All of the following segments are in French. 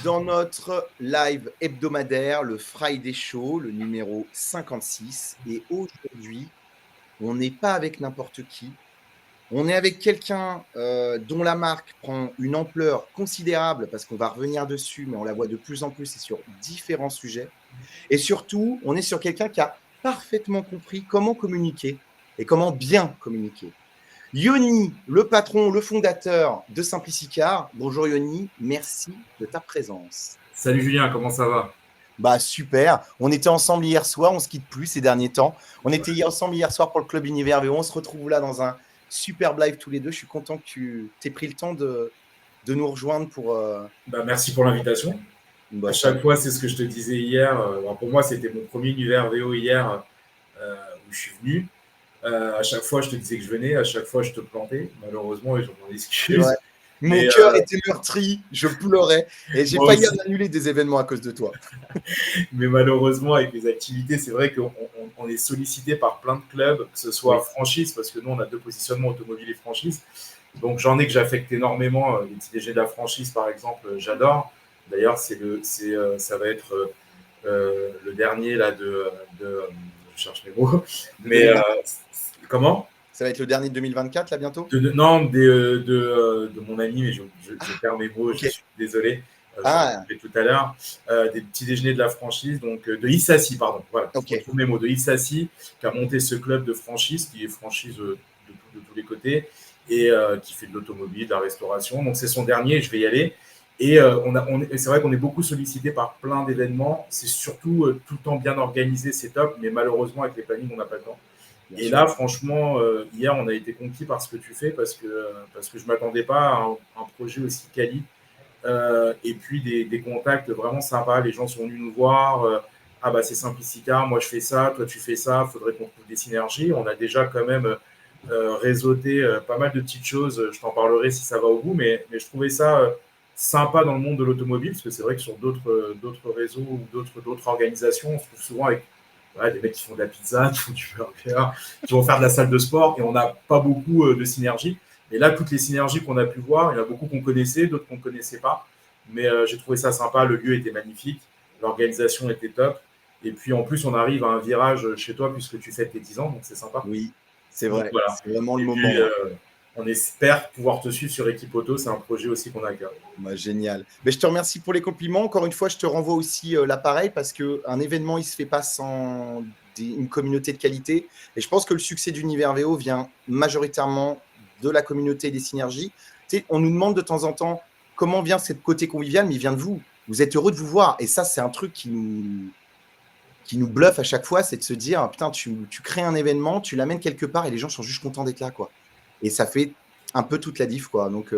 dans notre live hebdomadaire, le Friday Show, le numéro 56. Et aujourd'hui, on n'est pas avec n'importe qui. On est avec quelqu'un dont la marque prend une ampleur considérable parce qu'on va revenir dessus, mais on la voit de plus en plus et sur différents sujets. Et surtout, on est sur quelqu'un qui a parfaitement compris comment communiquer et comment bien communiquer. Yoni, le patron, le fondateur de Simplicicar. Bonjour Yoni, merci de ta présence. Salut Julien, comment ça va? Bah super, on était ensemble hier soir, on se quitte plus ces derniers temps. On était ensemble hier soir pour le Club Univers VO, on se retrouve là dans un super live tous les deux. Je suis content que tu aies pris le temps de nous rejoindre pour... Merci pour l'invitation. Bah, À c'est un chaque fois, c'est ce que je te disais hier. Pour moi, c'était mon premier univers VO hier où je suis venu. À chaque fois, je te disais que je venais. À chaque fois, je te plantais. Malheureusement, et je m'en C'est vrai. excuse. Mon Mais cœur était meurtri, je pleurais et j'ai moi failli aussi. annuler des événements à cause de toi. Mais malheureusement, avec les activités, c'est vrai qu'on est sollicité par plein de clubs, que ce soit Oui. franchise, parce que nous, on a deux positionnements, automobile et franchise. Donc, j'en ai que j'affecte énormément. Les petits déjeuners de la franchise, par exemple, j'adore. D'ailleurs, ça va être le dernier là je cherche mes mots. De Mais 2020. comment Ça va être le dernier de 2024 là bientôt? Non, de mon ami, mais je Ah, perds mes mots, ok. je suis désolé. Je vais Ah, retrouver tout à l'heure. Des petits déjeuners de la franchise, donc de Issassi, pardon. Voilà, je ok. retrouve mes mots de Issassi, qui a monté ce club de franchise, qui est franchise de tous les côtés, et qui fait de l'automobile, de la restauration. Donc c'est son dernier, je vais y aller. Et c'est vrai qu'on est beaucoup sollicité par plein d'événements. C'est surtout tout le temps bien organisé, c'est top, mais malheureusement, avec les plannings, on n'a pas le temps. Bien Et sûr. là, franchement, hier, on a été conquis par ce que tu fais parce que je ne m'attendais pas à un projet aussi quali. Et puis des contacts vraiment sympas. Les gens sont venus nous voir. Ah bah c'est Simplicicar, moi je fais ça, toi tu fais ça, il faudrait qu'on trouve des synergies. On a déjà quand même réseauté pas mal de petites choses. Je t'en parlerai si ça va au bout, mais je trouvais ça sympa dans le monde de l'automobile, parce que c'est vrai que sur d'autres réseaux ou d'autres organisations, on se trouve souvent avec des mecs qui font de la pizza, qui font du burger, qui vont faire de la salle de sport, et on n'a pas beaucoup de synergie. Et là, toutes les synergies qu'on a pu voir, il y en a beaucoup qu'on connaissait, d'autres qu'on ne connaissait pas. Mais j'ai trouvé ça sympa, le lieu était magnifique, l'organisation était top. Et puis en plus, on arrive à un virage chez toi puisque tu fêtes tes 10 ans, donc c'est sympa. Oui, c'est Donc vrai. voilà. C'est vraiment le Et puis, moment. Ouais. on espère pouvoir te suivre sur Équipe Auto, c'est un projet aussi qu'on a à cœur. Bah, génial. Mais je te remercie pour les compliments. Encore une fois, je te renvoie aussi l'appareil parce qu'un événement, il ne se fait pas sans une communauté de qualité. Et je pense que le succès d'Univers VO vient majoritairement de la communauté et des synergies. Tu sais, on nous demande de temps en temps comment vient cette côté convivial, mais il vient de vous. Vous êtes heureux de vous voir. Et ça, c'est un truc qui nous bluffe à chaque fois, c'est de se dire, putain, tu crées un événement, tu l'amènes quelque part et les gens sont juste contents d'être là, quoi. Et ça fait un peu toute la diff, quoi. Donc,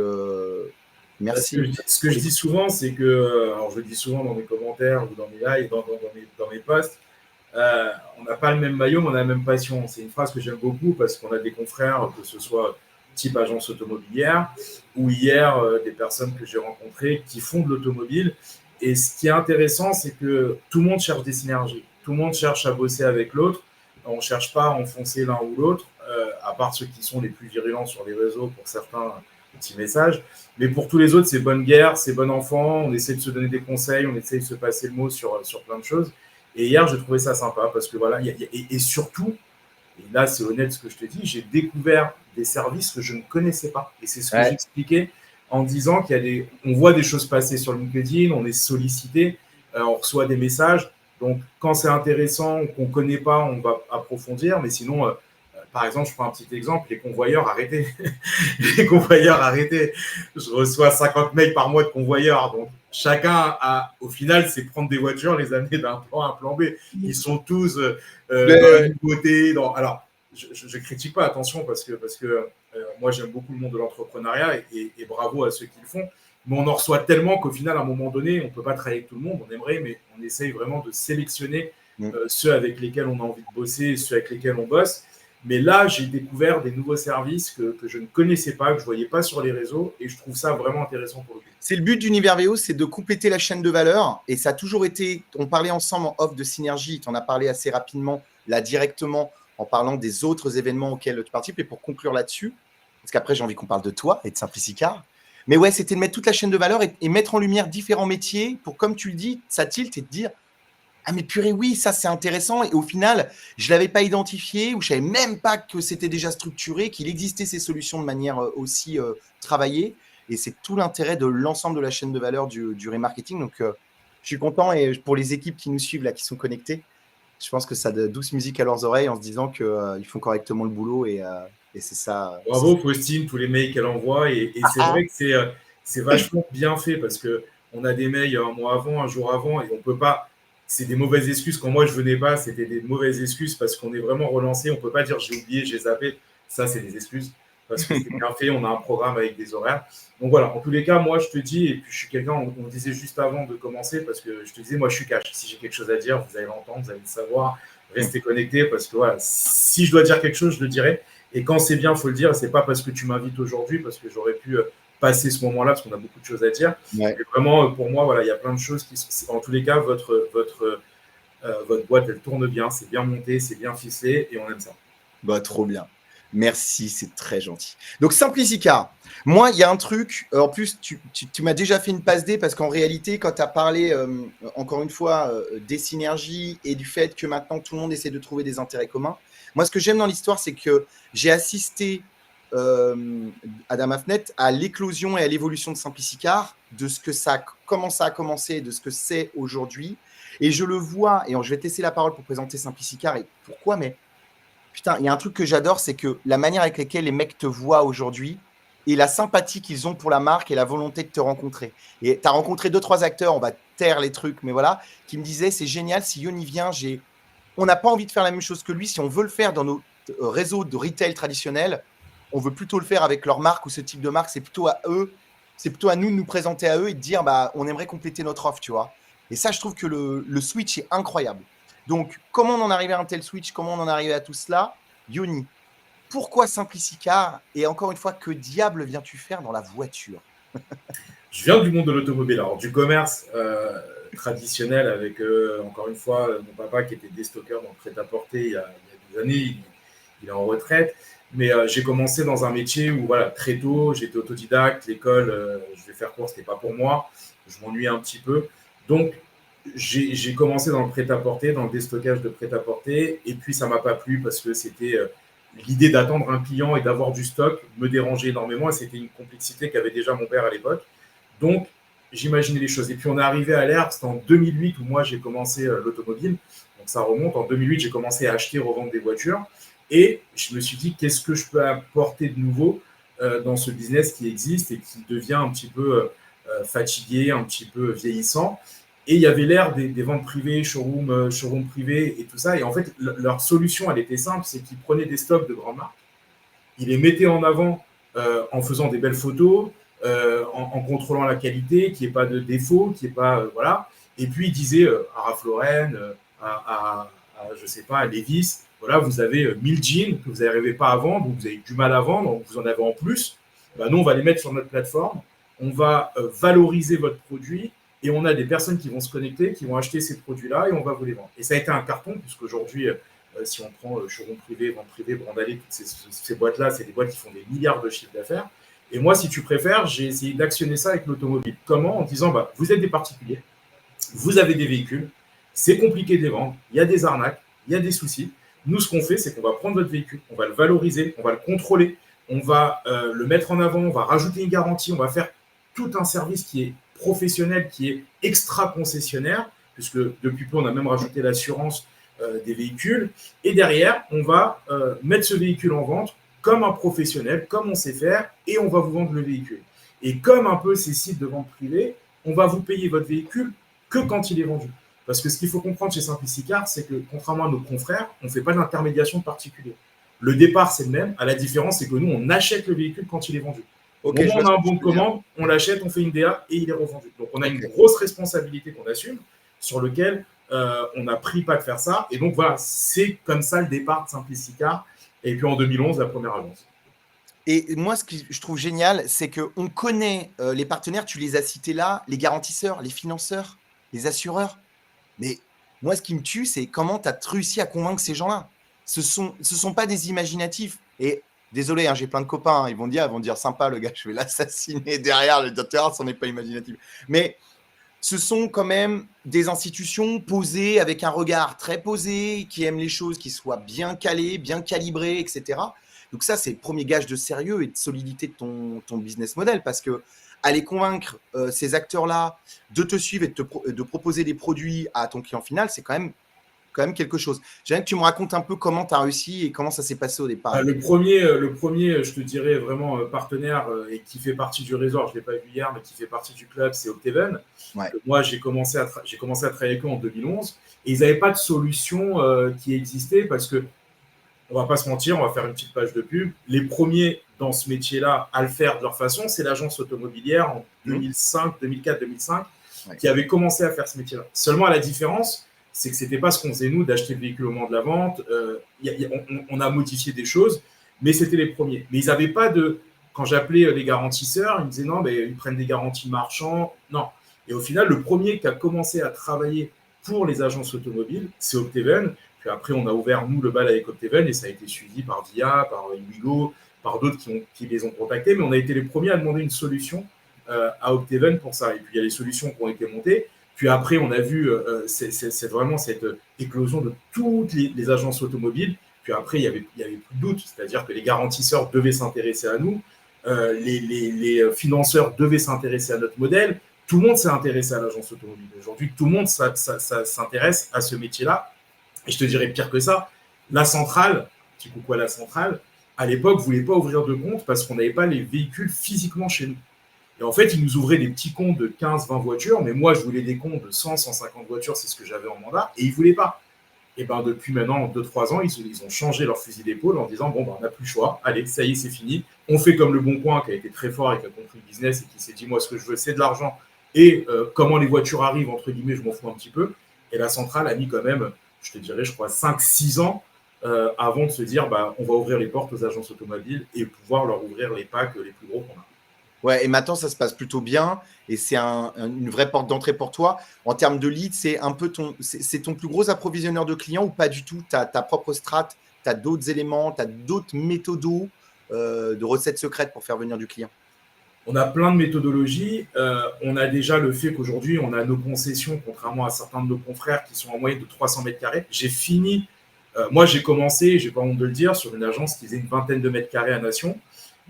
merci Ce que pour je les dis compliments. souvent, c'est que, alors je le dis souvent dans mes commentaires ou dans mes lives, dans mes posts, on n'a pas le même maillot, mais on a la même passion. C'est une phrase que j'aime beaucoup parce qu'on a des confrères, que ce soit type agence automobilière ou hier des personnes que j'ai rencontrées qui font de l'automobile. Et ce qui est intéressant, c'est que tout le monde cherche des synergies. Tout le monde cherche à bosser avec l'autre. On ne cherche pas à enfoncer l'un ou l'autre, à part ceux qui sont les plus virulents sur les réseaux pour certains petits messages. Mais pour tous les autres, c'est bonne guerre, c'est bon enfant. On essaie de se donner des conseils, on essaie de se passer le mot sur plein de choses. Et hier, j'ai trouvé ça sympa parce que voilà, et surtout, et là c'est honnête ce que je te dis, j'ai découvert des services que je ne connaissais pas. Et c'est ce que Ouais, j'expliquais en disant on voit des choses passer sur LinkedIn, on est sollicité, on reçoit des messages. Donc quand c'est intéressant, qu'on ne connaît pas, on va approfondir. Mais sinon, par exemple, je prends un petit exemple, les convoyeurs, arrêtez. Les convoyeurs, arrêtez. Je reçois 50 mails par mois de convoyeurs. Donc, chacun a, au final, c'est prendre des voitures, les amener d'un plan à un plan B. Ils sont tous dans la nouveauté. Alors, je critique pas, attention, parce que moi, j'aime beaucoup le monde de l'entrepreneuriat et bravo à ceux qui le font. Mais on en reçoit tellement qu'au final, à un moment donné, on ne peut pas travailler avec tout le monde. On aimerait, mais on essaye vraiment de sélectionner ceux avec lesquels on a envie de bosser et ceux avec lesquels on bosse. Mais là, j'ai découvert des nouveaux services que je ne connaissais pas, que je ne voyais pas sur les réseaux, et je trouve ça vraiment intéressant pour le coup. c'est le but d'Univers VO, c'est de compléter la chaîne de valeur. Et ça a toujours été, on parlait ensemble en off de synergie, tu en as parlé assez rapidement, là directement, en parlant des autres événements auxquels tu participes. Et pour conclure là-dessus, parce qu'après j'ai envie qu'on parle de toi et de Simplicicar, Mais ouais, c'était de mettre toute la chaîne de valeur et mettre en lumière différents métiers pour, comme tu le dis, ça tilt et te dire ah mais purée, oui, ça c'est intéressant. Et au final, je l'avais pas identifié ou je savais même pas que c'était déjà structuré, qu'il existait ces solutions de manière aussi travaillée. Et c'est tout l'intérêt de l'ensemble de la chaîne de valeur du remarketing. Donc, je suis content et pour les équipes qui nous suivent là, qui sont connectées, je pense que ça donne douce musique à leurs oreilles en se disant qu'ils font correctement le boulot et c'est ça. Bravo Faustine, tous les mails qu'elle envoie. Et c'est vrai que c'est vachement bien fait parce que on a des mails un mois avant, un jour avant, et on peut pas. C'est des mauvaises excuses. Quand moi je venais pas, c'était des mauvaises excuses parce qu'on est vraiment relancé. On peut pas dire j'ai oublié, j'ai zappé. Ça, c'est des excuses parce que c'est bien fait. On a un programme avec des horaires. Donc voilà. En tous les cas, moi je te dis, et puis je suis quelqu'un. On disait juste avant de commencer parce que je te disais, moi je suis cash. Si j'ai quelque chose à dire, vous allez l'entendre, vous allez le savoir. Restez connectés parce que voilà, si je dois dire quelque chose, je le dirai. Et quand c'est bien, il faut le dire. C'est pas parce que tu m'invites aujourd'hui, parce que j'aurais pu passer ce moment-là, parce qu'on a beaucoup de choses à dire. Ouais. Et vraiment, pour moi, voilà, il y a plein de choses qui, en tous les cas, votre boîte, elle tourne bien, c'est bien monté, c'est bien ficelé, et on aime ça. Bah, trop bien. Merci, c'est très gentil. Donc, Simplicicar, moi, il y a un truc, en plus, tu m'as déjà fait une passe D parce qu'en réalité, quand tu as parlé, encore une fois, des synergies et du fait que maintenant tout le monde essaie de trouver des intérêts communs, moi, ce que j'aime dans l'histoire, c'est que j'ai assisté à Damafnet à l'éclosion et à l'évolution de Simplicicar, de ce que comment ça a commencé, de ce que c'est aujourd'hui. Et je le vois, et je vais te laisser la parole pour présenter Simplicicar et pourquoi, mais putain, il y a un truc que j'adore, c'est que la manière avec laquelle les mecs te voient aujourd'hui et la sympathie qu'ils ont pour la marque et la volonté de te rencontrer. Et tu as rencontré 2-3 acteurs, on va taire les trucs, mais voilà, qui me disaient c'est génial, si Yoni vient, on n'a pas envie de faire la même chose que lui. Si on veut le faire dans nos réseaux de retail traditionnels, on veut plutôt le faire avec leur marque ou ce type de marque. C'est plutôt à eux, c'est plutôt à nous de nous présenter à eux et de dire bah, on aimerait compléter notre offre, tu vois. Et ça, je trouve que le switch est incroyable. Donc, comment on en arrive à un tel switch? Comment on en arrive à tout cela? Yoni, pourquoi Simplicicar? Et encore une fois, que diable viens-tu faire dans la voiture? Je viens du monde de l'automobile, alors du commerce traditionnel avec, encore une fois, mon papa qui était déstockeur dans le prêt-à-porter il y a des années, il est en retraite. Mais j'ai commencé dans un métier où, voilà, très tôt, j'étais autodidacte, l'école, je vais faire court, c'était pas pour moi, je m'ennuyais un petit peu. Donc, j'ai commencé dans le prêt-à-porter, dans le déstockage de prêt-à-porter, et puis ça m'a pas plu parce que c'était l'idée d'attendre un client et d'avoir du stock me dérangeait énormément, et c'était une complexité qu'avait déjà mon père à l'époque. Donc, j'imaginais les choses. Et puis, on est arrivé à l'ère, c'était en 2008 où moi, j'ai commencé l'automobile. Donc, ça remonte. En 2008, j'ai commencé à acheter et revendre des voitures. Et je me suis dit, qu'est-ce que je peux apporter de nouveau dans ce business qui existe et qui devient un petit peu fatigué, un petit peu vieillissant. Et il y avait l'ère des ventes privées, showroom privés et tout ça. Et en fait, leur solution, elle était simple, c'est qu'ils prenaient des stocks de grandes marques, ils les mettaient en avant en faisant des belles photos, en contrôlant la qualité, qu'il n'y ait pas de défaut, qu'il n'y ait pas, voilà. Et puis, ils disaient à Ralph Lauren, je sais pas, à Levi's, voilà, vous avez 1000 jeans que vous n'arrivez pas à vendre, ou vous avez du mal à vendre, donc vous en avez en plus. Ben, nous, on va les mettre sur notre plateforme, on va valoriser votre produit, et on a des personnes qui vont se connecter, qui vont acheter ces produits-là, et on va vous les vendre. Et ça a été un carton, puisqu'aujourd'hui, si on prend showroom privé, vente privée, Brandalé, toutes ces boîtes-là, c'est des boîtes qui font des milliards de chiffres d'affaires. Et moi, si tu préfères, j'ai essayé d'actionner ça avec l'automobile. Comment? En disant, bah, vous êtes des particuliers, vous avez des véhicules, c'est compliqué de les vendre, il y a des arnaques, il y a des soucis. Nous, ce qu'on fait, c'est qu'on va prendre votre véhicule, on va le valoriser, on va le contrôler, on va le mettre en avant, on va rajouter une garantie, on va faire tout un service qui est professionnel, qui est extra concessionnaire, puisque depuis peu, on a même rajouté l'assurance des véhicules. Et derrière, on va mettre ce véhicule en vente comme un professionnel, comme on sait faire, et on va vous vendre le véhicule. Et comme un peu ces sites de vente privée, on va vous payer votre véhicule que quand il est vendu. Parce que ce qu'il faut comprendre chez Simplicicar, c'est que contrairement à nos confrères, on ne fait pas d'intermédiation de particulier. Le départ, c'est le même. À la différence, c'est que nous, on achète le véhicule quand il est vendu. Okay, Au moment où on a un bon de commande, on l'achète, on fait une DA et il est revendu. Donc, on a une grosse responsabilité qu'on assume, sur lequel on n'a pris pas de faire ça. Et donc, voilà, c'est comme ça le départ de Simplicicar. Et puis, en 2011, la première agence. Et moi, ce que je trouve génial, c'est qu'on connaît les partenaires, tu les as cités là, les garantisseurs, les financeurs, les assureurs. Mais moi, ce qui me tue, c'est comment tu as réussi à convaincre ces gens-là. Ce sont pas des imaginatifs. Et Désolé, hein, j'ai plein de copains, hein, ils vont dire sympa le gars, je vais l'assassiner derrière, le docteur, ça n'est pas imaginatif. Mais ce sont quand même des institutions posées avec un regard très posé, qui aiment les choses qui soient bien calées, bien calibrées, etc. Donc ça, c'est le premier gage de sérieux et de solidité de ton business model, parce que aller convaincre ces acteurs-là de te suivre et de proposer des produits à ton client final, c'est quand même quelque chose. J'aimerais que tu me racontes un peu comment tu as réussi et comment ça s'est passé au départ. Le premier, je te dirais vraiment partenaire et qui fait partie du réseau, je ne l'ai pas vu hier, mais qui fait partie du club, c'est Octaven. Ouais. Moi, j'ai commencé à travailler avec eux en 2011 et ils n'avaient pas de solution qui existait parce que, on ne va pas se mentir, on va faire une petite page de pub. Les premiers dans ce métier-là à le faire de leur façon, c'est l'agence automobilière en 2005, 2004, 2005 qui avait commencé à faire ce métier-là. Seulement, à la différence, c'est que ce n'était pas ce qu'on faisait nous, d'acheter le véhicule au moment de la vente. On a modifié des choses, mais c'était les premiers. Mais ils n'avaient pas de... Quand j'appelais les garantisseurs, ils me disaient non, mais ils prennent des garanties marchands. Non. Et au final, le premier qui a commencé à travailler pour les agences automobiles, c'est Octaven. Puis après, on a ouvert, nous, le bal avec Octaven et ça a été suivi par Dia, par Wigo, par d'autres qui les ont contactés. Mais on a été les premiers à demander une solution à Octaven pour ça. Et puis, il y a les solutions qui ont été montées. Puis après, on a vu c'est vraiment cette éclosion de toutes les agences automobiles. Puis après, il y avait plus de doute. C'est-à-dire que les garantisseurs devaient s'intéresser à nous. Les financeurs devaient s'intéresser à notre modèle. Tout le monde s'est intéressé à l'agence automobile. Aujourd'hui, tout le monde s'intéresse à ce métier-là. Et je te dirais pire que ça, la centrale, petit coucou à la centrale, à l'époque, ne voulait pas ouvrir de compte parce qu'on n'avait pas les véhicules physiquement chez nous. Et en fait, ils nous ouvraient des petits comptes de 15-20 voitures, mais moi, je voulais des comptes de 100-150 voitures, c'est ce que j'avais en mandat, et ils ne voulaient pas. Et bien, depuis maintenant 2-3 ans, ils ont changé leur fusil d'épaule en disant, bon, ben, on n'a plus le choix, allez, ça y est, c'est fini. On fait comme le Bon Coin, qui a été très fort et qui a compris le business et qui s'est dit, moi, ce que je veux, c'est de l'argent. Et comment les voitures arrivent, entre guillemets, je m'en fous un petit peu. Et la centrale a mis quand même, je te dirais, je crois, 5-6 ans avant de se dire, bah, on va ouvrir les portes aux agences automobiles et pouvoir leur ouvrir les packs les plus gros qu'on a. Ouais, et maintenant, ça se passe plutôt bien et c'est une vraie porte d'entrée pour toi. En termes de lead, c'est un peu c'est ton plus gros approvisionneur de clients ou pas du tout? Tu as ta propre strat, tu as d'autres éléments, tu as d'autres méthodos de recettes secrètes pour faire venir du client? On a plein de méthodologies. On a déjà le fait qu'aujourd'hui, on a nos concessions, contrairement à certains de nos confrères qui sont en moyenne de 300 mètres carrés. J'ai fini, moi j'ai commencé, j'ai pas honte de le dire, sur une agence qui faisait une vingtaine de mètres carrés à Nation.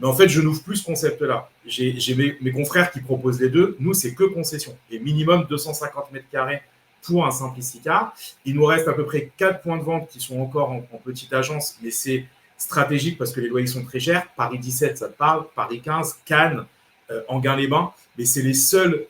Mais en fait, je n'ouvre plus ce concept-là. J'ai mes confrères qui proposent les deux. Nous, c'est que concession. Et minimum 250 mètres carrés pour un Simplicicar. Il nous reste à peu près 4 points de vente qui sont encore en petite agence, mais c'est stratégique parce que les loyers sont très chers. Paris 17, ça te parle. Paris 15, Cannes, Enghien-les-Bains. Mais c'est les seuls,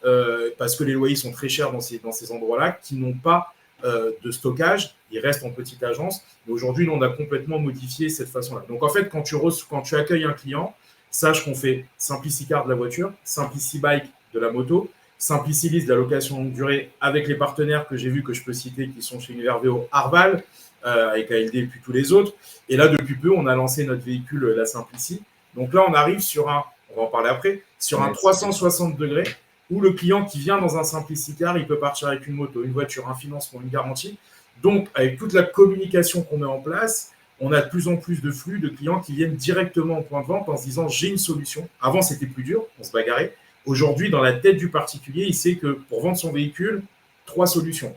parce que les loyers sont très chers dans ces endroits-là, qui n'ont pas de stockage. Ils restent en petite agence. Mais aujourd'hui, nous, on a complètement modifié cette façon-là. Donc, en fait, quand tu accueilles un client, sache qu'on fait Simplicicar de la voiture, Simplicibike de la moto, Simplicilis de la location longue durée avec les partenaires que j'ai vus, que je peux citer, qui sont chez Univervéo, Arval, avec ALD et puis tous les autres. Et là, depuis peu, on a lancé notre véhicule, la Simplici. Donc là, on arrive sur on va en parler après, sur un 360 degrés où le client qui vient dans un Simplicicar, il peut partir avec une moto, une voiture, un financement, une garantie. Donc, avec toute la communication qu'on met en place, on a de plus en plus de flux de clients qui viennent directement au point de vente en se disant « j'ai une solution ». Avant, c'était plus dur, on se bagarrait. Aujourd'hui, dans la tête du particulier, il sait que pour vendre son véhicule, 3 solutions.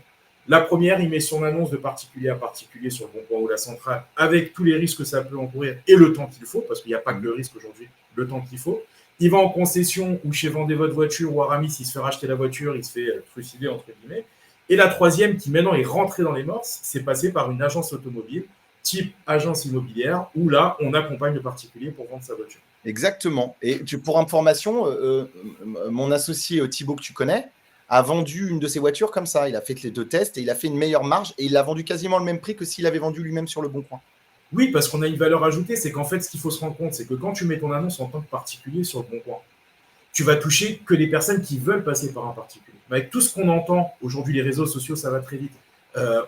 La première, il met son annonce de particulier à particulier sur le Bon Coin ou la centrale avec tous les risques que ça peut encourir et le temps qu'il faut, parce qu'il n'y a pas que le risque aujourd'hui, le temps qu'il faut. Il va en concession ou chez Vendez votre voiture ou Aramis, il se fait racheter la voiture, il se fait trucider, entre guillemets. Et la troisième, qui maintenant est rentrée dans les mœurs, c'est passer par une agence automobile, type agence immobilière, où là, on accompagne le particulier pour vendre sa voiture. Exactement. Et pour information, mon associé Thibaut, que tu connais, a vendu une de ses voitures comme ça. Il a fait les 2 tests et il a fait une meilleure marge et il l'a vendu quasiment le même prix que s'il avait vendu lui-même sur le Bon Coin. Oui, parce qu'on a une valeur ajoutée. C'est qu'en fait, ce qu'il faut se rendre compte, c'est que quand tu mets ton annonce en tant que particulier sur le Bon Coin, tu vas toucher que les personnes qui veulent passer par un particulier. Mais avec tout ce qu'on entend, aujourd'hui, les réseaux sociaux, ça va très vite.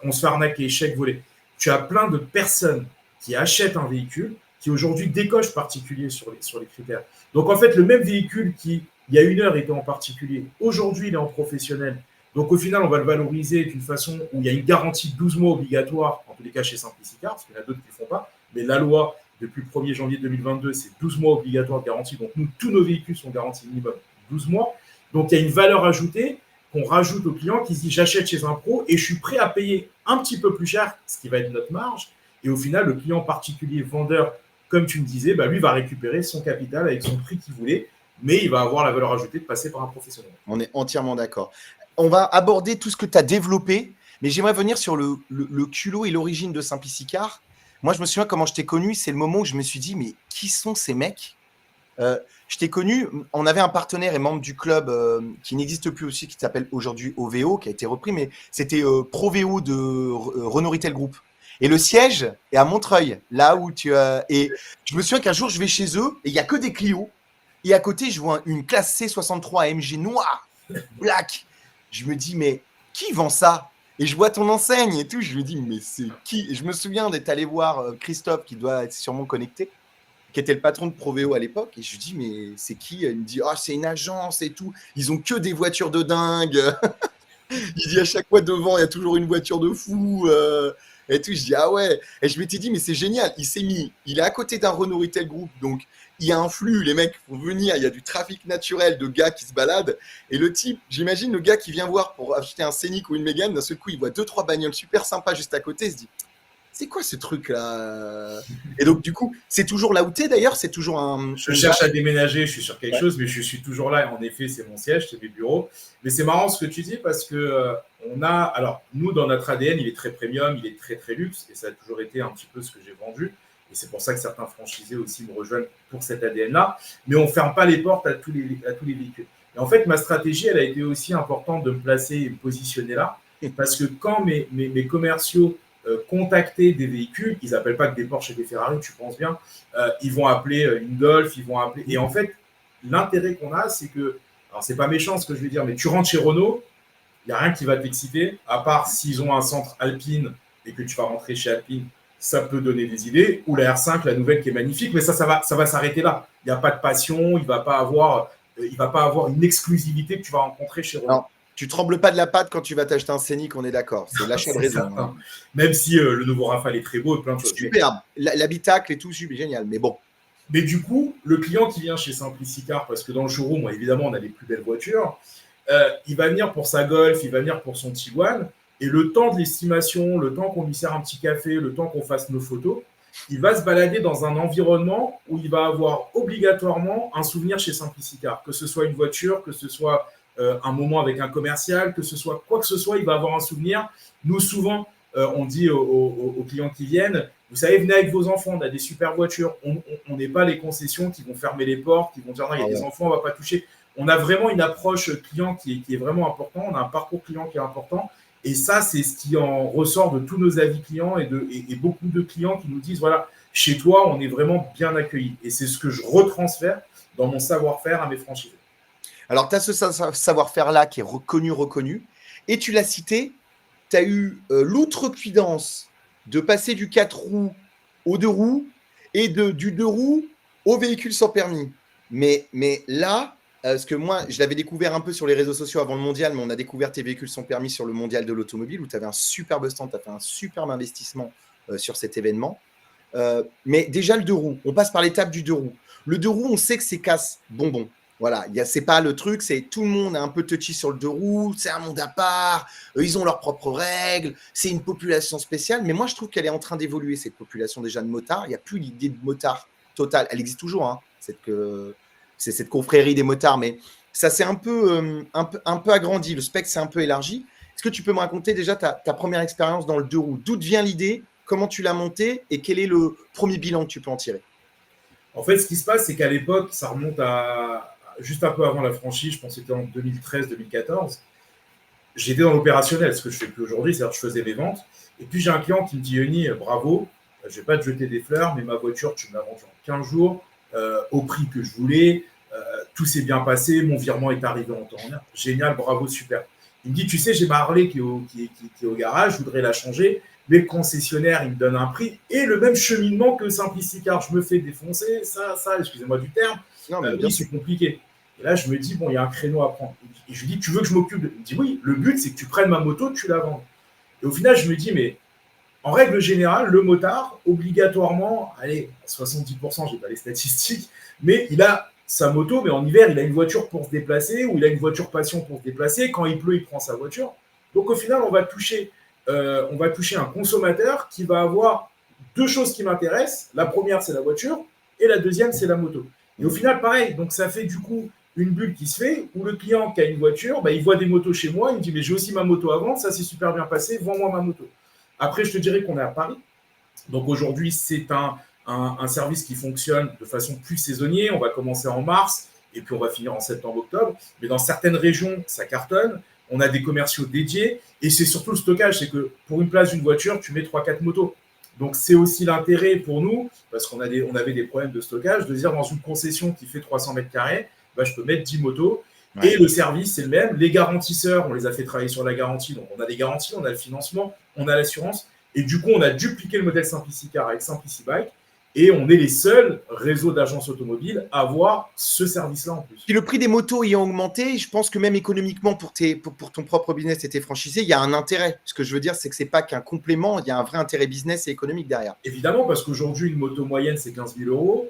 On se fait arnaquer, chèque volé. Tu as plein de personnes qui achètent un véhicule qui aujourd'hui décochent particulier sur les critères. Donc, en fait, le même véhicule qui, il y a 1 heure, était en particulier, aujourd'hui, il est en professionnel. Donc, au final, on va le valoriser d'une façon où il y a une garantie de 12 mois obligatoire, en tous les cas chez Simplicicar, parce qu'il y en a d'autres qui ne le font pas, mais la loi depuis le 1er janvier 2022, c'est 12 mois obligatoires de garantie. Donc, nous, tous nos véhicules sont garantis minimum 12 mois. Donc, il y a une valeur ajoutée qu'on rajoute au client qui se dit j'achète chez un pro et je suis prêt à payer un petit peu plus cher, ce qui va être notre marge. Et au final, le client particulier, vendeur, comme tu me disais, lui va récupérer son capital avec son prix qu'il voulait, mais il va avoir la valeur ajoutée de passer par un professionnel. On est entièrement d'accord. On va aborder tout ce que tu as développé, mais j'aimerais venir sur le culot et l'origine de Simplicicar. Moi, je me souviens comment je t'ai connu, c'est le moment où je me suis dit, mais qui sont ces mecs ? Je t'ai connu, on avait un partenaire et membre du club qui n'existe plus aussi, qui s'appelle aujourd'hui OVO, qui a été repris, mais c'était ProVO de Renault Retail Group. Et le siège est à Montreuil, là où tu as. Et je me souviens qu'un jour, je vais chez eux et il n'y a que des Clio. Et à côté, je vois une classe C63 AMG noire, black. Je me dis, mais qui vend ça ? Et je vois ton enseigne et tout. Je me dis, mais c'est qui ? Et je me souviens d'être allé voir Christophe, qui doit être sûrement connecté, qui était le patron de ProVO à l'époque. Et je lui dis, mais c'est qui ? Il me dit, ah, c'est une agence et tout. Ils ont que des voitures de dingue. Il dit, à chaque fois devant, il y a toujours une voiture de fou. Et tout, je dis, ah ouais. Et je m'étais dit, mais c'est génial. Il est à côté d'un Renault Retail Group. Donc, il y a un flux. Les mecs vont venir. Il y a du trafic naturel de gars qui se baladent. Et le type, j'imagine le gars qui vient voir pour acheter un Scénic ou une Mégane. D'un seul coup, il voit 2-3 bagnoles super sympas juste à côté. Il se dit, c'est quoi ce truc-là ? Et donc, du coup, c'est toujours là où t'es d'ailleurs ? C'est toujours un. Je cherche à déménager, je suis sur quelque chose, mais je suis toujours là. En effet, c'est mon siège, c'est mes bureaux. Mais c'est marrant ce que tu dis parce que alors, nous, dans notre ADN, il est très premium, il est très, très luxe. Et ça a toujours été un petit peu ce que j'ai vendu. Et c'est pour ça que certains franchisés aussi me rejoignent pour cet ADN-là. Mais on ne ferme pas les portes à tous les véhicules. Et en fait, ma stratégie, elle a été aussi importante de me placer et me positionner là. Parce que quand mes commerciaux contacter des véhicules, ils n'appellent pas que des Porsche et des Ferrari, tu penses bien, ils vont appeler une Golf, ils vont appeler... Et en fait, l'intérêt qu'on a, c'est que, alors c'est pas méchant ce que je vais dire, mais tu rentres chez Renault, il n'y a rien qui va t'exciter, à part s'ils ont un centre Alpine et que tu vas rentrer chez Alpine, ça peut donner des idées, ou la R5, la nouvelle qui est magnifique, mais ça va s'arrêter là. Il n'y a pas de passion, il va pas avoir une exclusivité que tu vas rencontrer chez Renault. Non. Tu trembles pas de la patte quand tu vas t'acheter un Scénic, on est d'accord. C'est l'achat de raison. Hein. Même si le nouveau Rafale est très beau et plein de choses. Superbe. L'habitacle et tout, super génial. Mais bon. Mais du coup, le client qui vient chez Simplicicar, parce que dans le showroom, évidemment, on a les plus belles voitures, il va venir pour sa Golf, il va venir pour son Tiguan, et le temps de l'estimation, le temps qu'on lui sert un petit café, le temps qu'on fasse nos photos, il va se balader dans un environnement où il va avoir obligatoirement un souvenir chez Simplicicar, que ce soit une voiture, que ce soit un moment avec un commercial, que ce soit quoi que ce soit, il va avoir un souvenir. Nous, souvent, on dit aux clients qui viennent, vous savez, venez avec vos enfants, on a des super voitures. On n'est pas les concessions qui vont fermer les portes, qui vont dire non, il y a des enfants, on ne va pas toucher. On a vraiment une approche client qui est vraiment important, on a un parcours client qui est important. Et ça, c'est ce qui en ressort de tous nos avis clients et beaucoup de clients qui nous disent, voilà, chez toi, on est vraiment bien accueillis. Et c'est ce que je retransfère dans mon savoir-faire à mes franchisés. Alors, tu as ce savoir-faire-là qui est reconnu. Et tu l'as cité, tu as eu l'outrecuidance de passer du 4 roues au 2 roues et du 2 roues au véhicule sans permis. Mais là, parce que moi, je l'avais découvert un peu sur les réseaux sociaux avant le mondial, mais on a découvert tes véhicules sans permis sur le mondial de l'automobile où tu avais un superbe stand, tu as fait un superbe investissement sur cet événement. Mais déjà, le 2 roues, on passe par l'étape du 2 roues. Le 2 roues, on sait que c'est casse bonbon. Voilà, c'est pas le truc, c'est tout le monde est un peu touchy sur le 2 roues, c'est un monde à part, ils ont leurs propres règles, c'est une population spéciale, mais moi je trouve qu'elle est en train d'évoluer, cette population déjà de motards. Il n'y a plus l'idée de motard total, elle existe toujours, hein, c'est cette confrérie des motards, mais ça s'est un peu agrandi, le spectre s'est un peu élargi. Est-ce que tu peux me raconter déjà ta première expérience dans le 2 roues ? D'où vient l'idée ? Comment tu l'as montée ? Et quel est le premier bilan que tu peux en tirer ? En fait, ce qui se passe, c'est qu'à l'époque, ça remonte à juste un peu avant la franchise, je pense que c'était en 2013-2014, j'étais dans l'opérationnel, ce que je fais plus aujourd'hui, c'est-à-dire que je faisais mes ventes. Et puis j'ai un client qui me dit, Yoni, bravo, je ne vais pas te jeter des fleurs, mais ma voiture, tu me l'as vendue en 15 jours, au prix que je voulais, tout s'est bien passé, mon virement est arrivé en temps. Génial, bravo, super. Il me dit, tu sais, j'ai ma Harley qui est au garage, je voudrais la changer, mais le concessionnaire, il me donne un prix et le même cheminement que Simplicicar, je me fais défoncer, ça, excusez-moi du terme, oui, c'est compliqué. Et là, je me dis, bon, il y a un créneau à prendre. Et je lui dis, tu veux que je m'occupe de... Il me dit, oui, le but, c'est que tu prennes ma moto, tu la vends. Et au final, je me dis, mais En règle générale, le motard, obligatoirement, allez, à 70%, je n'ai pas les statistiques, mais il a sa moto, mais en hiver, il a une voiture pour se déplacer, ou il a une voiture passion pour se déplacer. Quand il pleut, il prend sa voiture. Donc au final, on va toucher un consommateur qui va avoir deux choses qui m'intéressent. La première, c'est la voiture, et la deuxième, c'est la moto. Et au final, pareil, donc ça fait du coup une bulle qui se fait, où le client qui a une voiture, bah, il voit des motos chez moi, il me dit, mais j'ai aussi ma moto à vendre, ça s'est super bien passé, vends-moi ma moto. Après, je te dirais qu'on est à Paris. Donc aujourd'hui, c'est un service qui fonctionne de façon plus saisonnière. On va commencer en mars et puis on va finir en septembre-octobre. Mais dans certaines régions, ça cartonne. On a des commerciaux dédiés et c'est surtout le stockage. C'est que pour une place d'une voiture, tu mets 3-4 motos. Donc c'est aussi l'intérêt pour nous, parce qu'on avait des problèmes de stockage, de dire dans une concession qui fait 300 mètres carrés, bah, je peux mettre 10 motos. Ouais. Et le service, c'est le même. Les garantisseurs, on les a fait travailler sur la garantie. Donc on a des garanties, on a le financement, on a l'assurance. Et du coup, on a dupliqué le modèle SimpliciCar avec SimpliciBike. Et on est les seuls réseaux d'agences automobiles à avoir ce service-là en plus. Et le prix des motos ayant augmenté, je pense que même économiquement pour ton propre business et tes franchisés, il y a un intérêt. Ce que je veux dire, c'est que ce n'est pas qu'un complément, il y a un vrai intérêt business et économique derrière. Évidemment, parce qu'aujourd'hui, une moto moyenne, c'est 15 000 euros.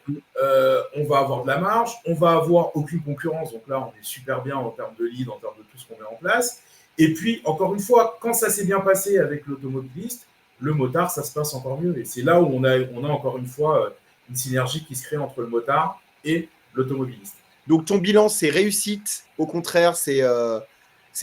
On va avoir de la marge, on va avoir aucune concurrence. Donc là, on est super bien en termes de lead, en termes de tout ce qu'on met en place. Et puis, encore une fois, quand ça s'est bien passé avec l'automobiliste, le motard, ça se passe encore mieux. Et c'est là où on a encore une fois une synergie qui se crée entre le motard et l'automobiliste. Donc, ton bilan, c'est réussite. Au contraire, c'est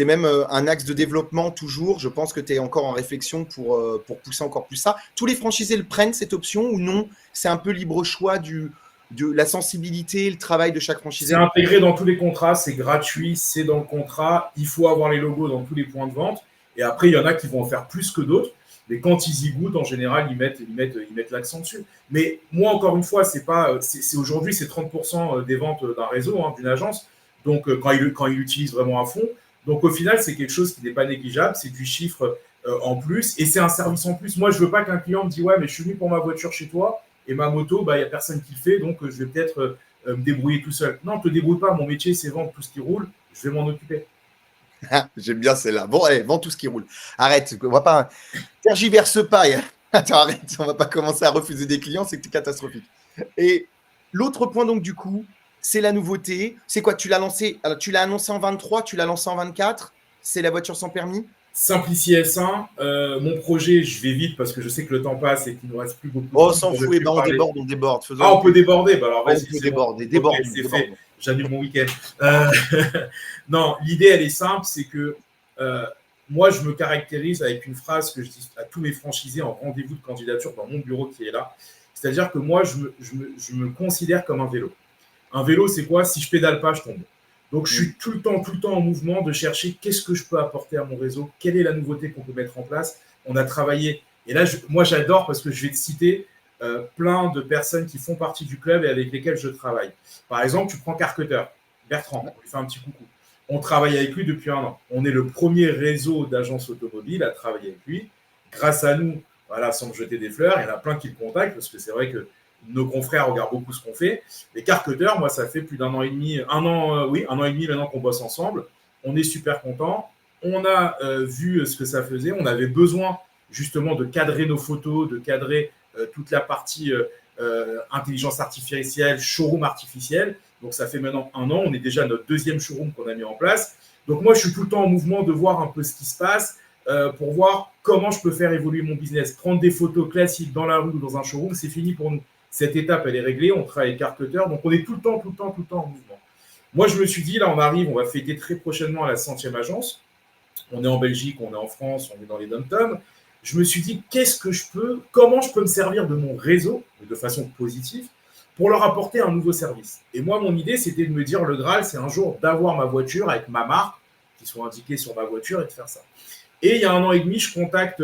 même un axe de développement toujours. Je pense que tu es encore en réflexion pour pousser encore plus ça. Tous les franchisés le prennent, cette option, ou non? C'est un peu libre choix de la sensibilité, le travail de chaque franchisé. C'est intégré dans tous les contrats, c'est gratuit, c'est dans le contrat. Il faut avoir les logos dans tous les points de vente. Et après, il y en a qui vont en faire plus que d'autres. Mais quand ils y goûtent, en général, ils mettent l'accent dessus. Mais moi, encore une fois, c'est aujourd'hui, c'est 30% des ventes d'un réseau, d'une agence. Donc, quand ils l'utilisent vraiment à fond. Donc, au final, c'est quelque chose qui n'est pas négligeable. C'est du chiffre en plus. Et c'est un service en plus. Moi, je ne veux pas qu'un client me dise « Ouais, mais je suis venu pour ma voiture chez toi. Et ma moto, il n'y a personne qui le fait. Donc, je vais peut-être me débrouiller tout seul. » Non, ne te débrouille pas. Mon métier, c'est vendre tout ce qui roule. Je vais m'en occuper. J'aime bien celle-là. Bon, allez, vends tout ce qui roule. Arrête, on va pas tergiverse pas. Attends, arrête, on va pas commencer à refuser des clients, c'est catastrophique. Et l'autre point donc du coup, c'est la nouveauté. C'est quoi? Tu l'as annoncé en 23, tu l'as lancé en 24. C'est la voiture sans permis. Simplici S1, mon projet, je vais vite parce que je sais que le temps passe et qu'il ne nous reste plus beaucoup de temps. Oh, s'en fout, on déborde. On peut déborder. Bah alors, vas-y, on peut déborder. Okay, c'est fait. J'annule mon week-end. Non, l'idée, elle est simple, c'est que moi, je me caractérise avec une phrase que je dis à tous mes franchisés en rendez-vous de candidature dans mon bureau qui est là. C'est-à-dire que moi, je me considère comme un vélo. Un vélo, c'est quoi? Si je pédale pas, je tombe. Donc, je suis tout le temps en mouvement de chercher qu'est-ce que je peux apporter à mon réseau, quelle est la nouveauté qu'on peut mettre en place. On a travaillé. Et là, moi, j'adore parce que je vais te citer plein de personnes qui font partie du club et avec lesquelles je travaille. Par exemple, tu prends Carcutter, Bertrand, on lui fait un petit coucou. On travaille avec lui depuis 1 an. On est le premier réseau d'agences automobiles à travailler avec lui. Grâce à nous, voilà, sans me jeter des fleurs, il y en a plein qui le contactent parce que c'est vrai que nos confrères regardent beaucoup ce qu'on fait. Les Carcutter, moi, ça fait plus d'1 an et demi, un an et demi maintenant qu'on bosse ensemble. On est super contents. On a vu ce que ça faisait. On avait besoin justement de cadrer nos photos, de cadrer toute la partie intelligence artificielle, showroom artificiel. Donc, ça fait maintenant 1 an. On est déjà à notre 2e showroom qu'on a mis en place. Donc, moi, je suis tout le temps en mouvement de voir un peu ce qui se passe pour voir comment je peux faire évoluer mon business. Prendre des photos classiques dans la rue ou dans un showroom, c'est fini pour nous. Cette étape, elle est réglée. On travaille avec Carcutter. Donc, on est tout le temps en mouvement. Moi, je me suis dit, là, on va fêter très prochainement à la 100e agence. On est en Belgique, on est en France, on est dans les dom-toms. Je me suis dit, comment je peux me servir de mon réseau de façon positive pour leur apporter un nouveau service. Et moi, mon idée, c'était de me dire, le Graal, c'est un jour d'avoir ma voiture avec ma marque qui soit indiquée sur ma voiture et de faire ça. Et il y a 1 an et demi, je contacte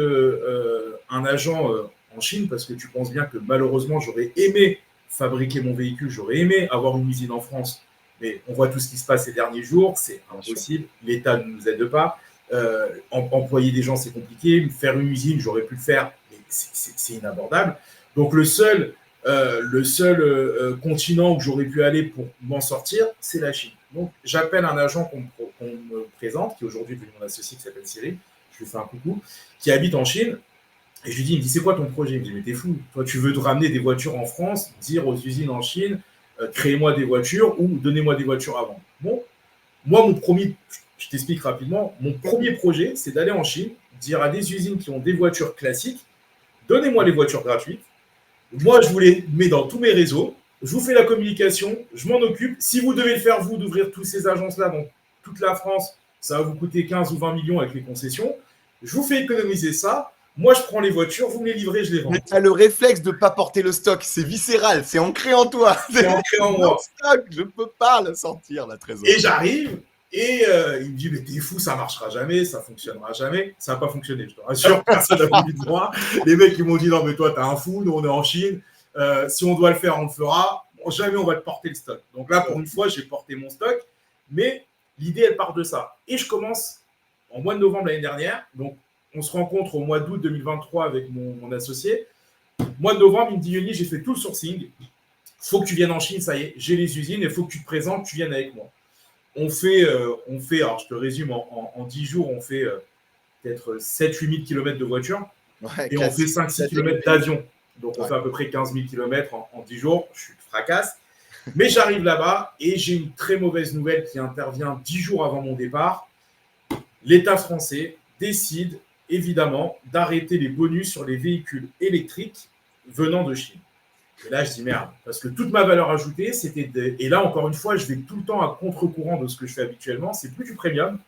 un agent en Chine parce que tu penses bien que malheureusement, j'aurais aimé fabriquer mon véhicule, j'aurais aimé avoir une usine en France, mais on voit tout ce qui se passe ces derniers jours, c'est impossible, l'État ne nous aide pas. Employer des gens, c'est compliqué. Faire une usine, j'aurais pu le faire, mais c'est inabordable. Donc, le seul continent où j'aurais pu aller pour m'en sortir, c'est la Chine. Donc, j'appelle un agent qu'on me présente, qui est aujourd'hui devenu mon associé, qui s'appelle Cyril. Je lui fais un coucou, qui habite en Chine. Et je lui dis, il me dit, c'est quoi ton projet? Il me dit, mais t'es fou. Toi, tu veux te ramener des voitures en France, dire aux usines en Chine, créez-moi des voitures ou donnez-moi des voitures à vendre. Bon, moi, je t'explique rapidement, mon premier projet, c'est d'aller en Chine, dire à des usines qui ont des voitures classiques, donnez-moi les voitures gratuites. Moi, je vous les mets dans tous mes réseaux. Je vous fais la communication. Je m'en occupe. Si vous devez le faire, vous, d'ouvrir toutes ces agences-là dans toute la France, ça va vous coûter 15 ou 20 millions avec les concessions. Je vous fais économiser ça. Moi, je prends les voitures, vous me les livrez, je les vends. Mais tu as le réflexe de ne pas porter le stock. C'est viscéral. C'est ancré en toi. C'est ancré en moi. Stock, je ne peux pas le sortir, la trésorerie. Et j'arrive. Et il me dit, mais t'es fou, ça marchera jamais, ça fonctionnera jamais. Ça n'a pas fonctionné, je te rassure, personne n'a voulu de moi. Les mecs, ils m'ont dit, non, mais toi, t'es un fou, nous, on est en Chine. Si on doit le faire, on le fera. Bon, jamais on va te porter le stock. Donc là, pour une fois, j'ai porté mon stock. Mais l'idée, elle part de ça. Et je commence en mois de novembre l'année dernière. Donc, on se rencontre au mois d'août 2023 avec mon associé. Mois de novembre, il me dit, Yoni, j'ai fait tout le sourcing. Faut que tu viennes en Chine, ça y est, j'ai les usines, il faut que tu te présentes, tu viennes avec moi. On fait, alors je te résume, en 10 jours, on fait peut-être 7-8 000 km de voiture. Ouais, et on fait 5-6 km d'avion. Donc, on fait à peu près 15 000 km en 10 jours. Je suis fracasse. Mais j'arrive là-bas et j'ai une très mauvaise nouvelle qui intervient 10 jours avant mon départ. L'État français décide, évidemment, d'arrêter les bonus sur les véhicules électriques venant de Chine. Et là, je dis merde, parce que toute ma valeur ajoutée, c'était et là, encore une fois, je vais tout le temps à contre-courant de ce que je fais habituellement. C'est plus du premium.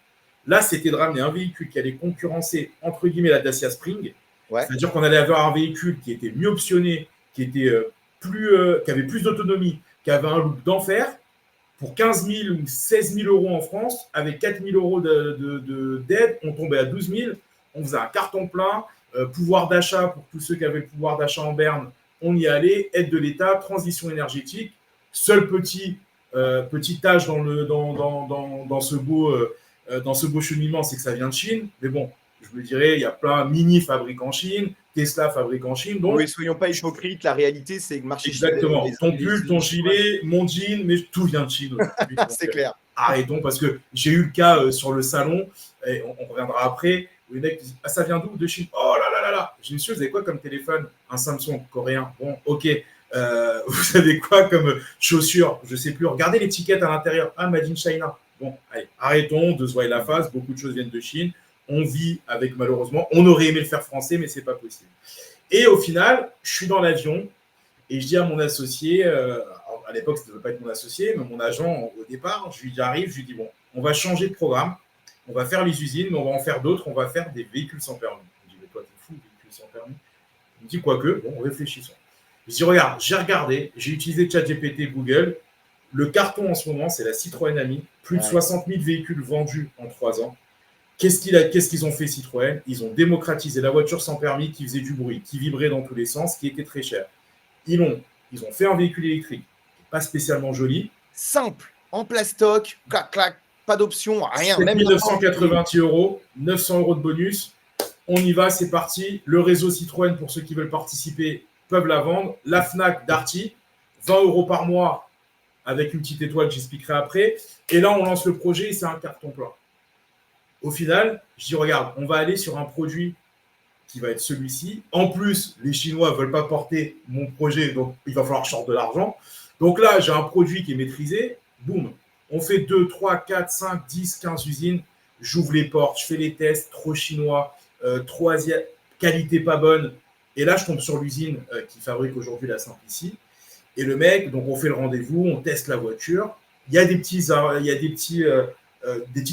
Là, c'était de ramener un véhicule qui allait concurrencer, entre guillemets, la Dacia Spring. Ouais. C'est-à-dire qu'on allait avoir un véhicule qui était mieux optionné, qui avait plus d'autonomie, qui avait un look d'enfer, pour 15 000 ou 16 000 euros en France, avec 4 000 euros d'aide, on tombait à 12 000, on faisait un carton plein, pouvoir d'achat pour tous ceux qui avaient le pouvoir d'achat en berne, on y allait, aide de l'État, transition énergétique, seul petit tâche dans ce beau cheminement, c'est que ça vient de Chine, mais bon, je me dirais, il y a plein Mini fabrique en Chine, Tesla fabrique en Chine. Donc, oui, soyons pas hypocrites, la réalité, c'est que le marché chinois. Exactement. Ton pull, ton gilet, mon jean, mais tout vient de Chine. C'est clair. Arrêtons, parce que j'ai eu le cas sur le salon, et on reviendra après, où les mecs disent, ah, ça vient d'où? De Chine. Oh là là là là. J'ai dit, monsieur, vous avez quoi comme téléphone? Un Samsung coréen. Bon, ok. Vous avez quoi comme chaussures? Je sais plus. Regardez l'étiquette à l'intérieur. Ah, Made in China. Bon, allez, arrêtons de se voir la face. Beaucoup de choses viennent de Chine. On vit avec, malheureusement, on aurait aimé le faire français, mais c'est pas possible. Et au final, je suis dans l'avion et je dis à mon associé, à l'époque, ça ne devait pas être mon associé, mais mon agent au départ, je lui dis, bon, on va changer de programme, on va faire les usines, mais on va en faire d'autres, on va faire des véhicules sans permis. Je dis, mais toi, t'es fou, véhicules sans permis? Il me dit, quoique, bon, réfléchissons. Je dis, regarde, j'ai regardé, j'ai utilisé ChatGPT, Google. Le carton en ce moment, c'est la Citroën Ami, plus de 60 000 véhicules vendus en 3 ans. Qu'est-ce qu'ils ont fait Citroën? Ils ont démocratisé la voiture sans permis qui faisait du bruit, qui vibrait dans tous les sens, qui était très cher. Ils ont fait un véhicule électrique, pas spécialement joli. Simple, en plastoc, clac, clac, pas d'option, rien. 7 980 euros, 900 euros de bonus. On y va, c'est parti. Le réseau Citroën, pour ceux qui veulent participer, peuvent la vendre. La Fnac Darty, 20 euros par mois avec une petite étoile, j'expliquerai après. Et là, on lance le projet et c'est un carton plein. Au final, je dis, regarde, on va aller sur un produit qui va être celui-ci. En plus, les Chinois ne veulent pas porter mon projet, donc il va falloir que je sorte de l'argent. Donc là, j'ai un produit qui est maîtrisé. Boum, on fait 2, 3, 4, 5, 10, 15 usines. J'ouvre les portes, je fais les tests, trop chinois, trop asiatique, qualité pas bonne. Et là, je tombe sur l'usine qui fabrique aujourd'hui la Simplici. Et le mec, donc on fait le rendez-vous, on teste la voiture. Il y a des petites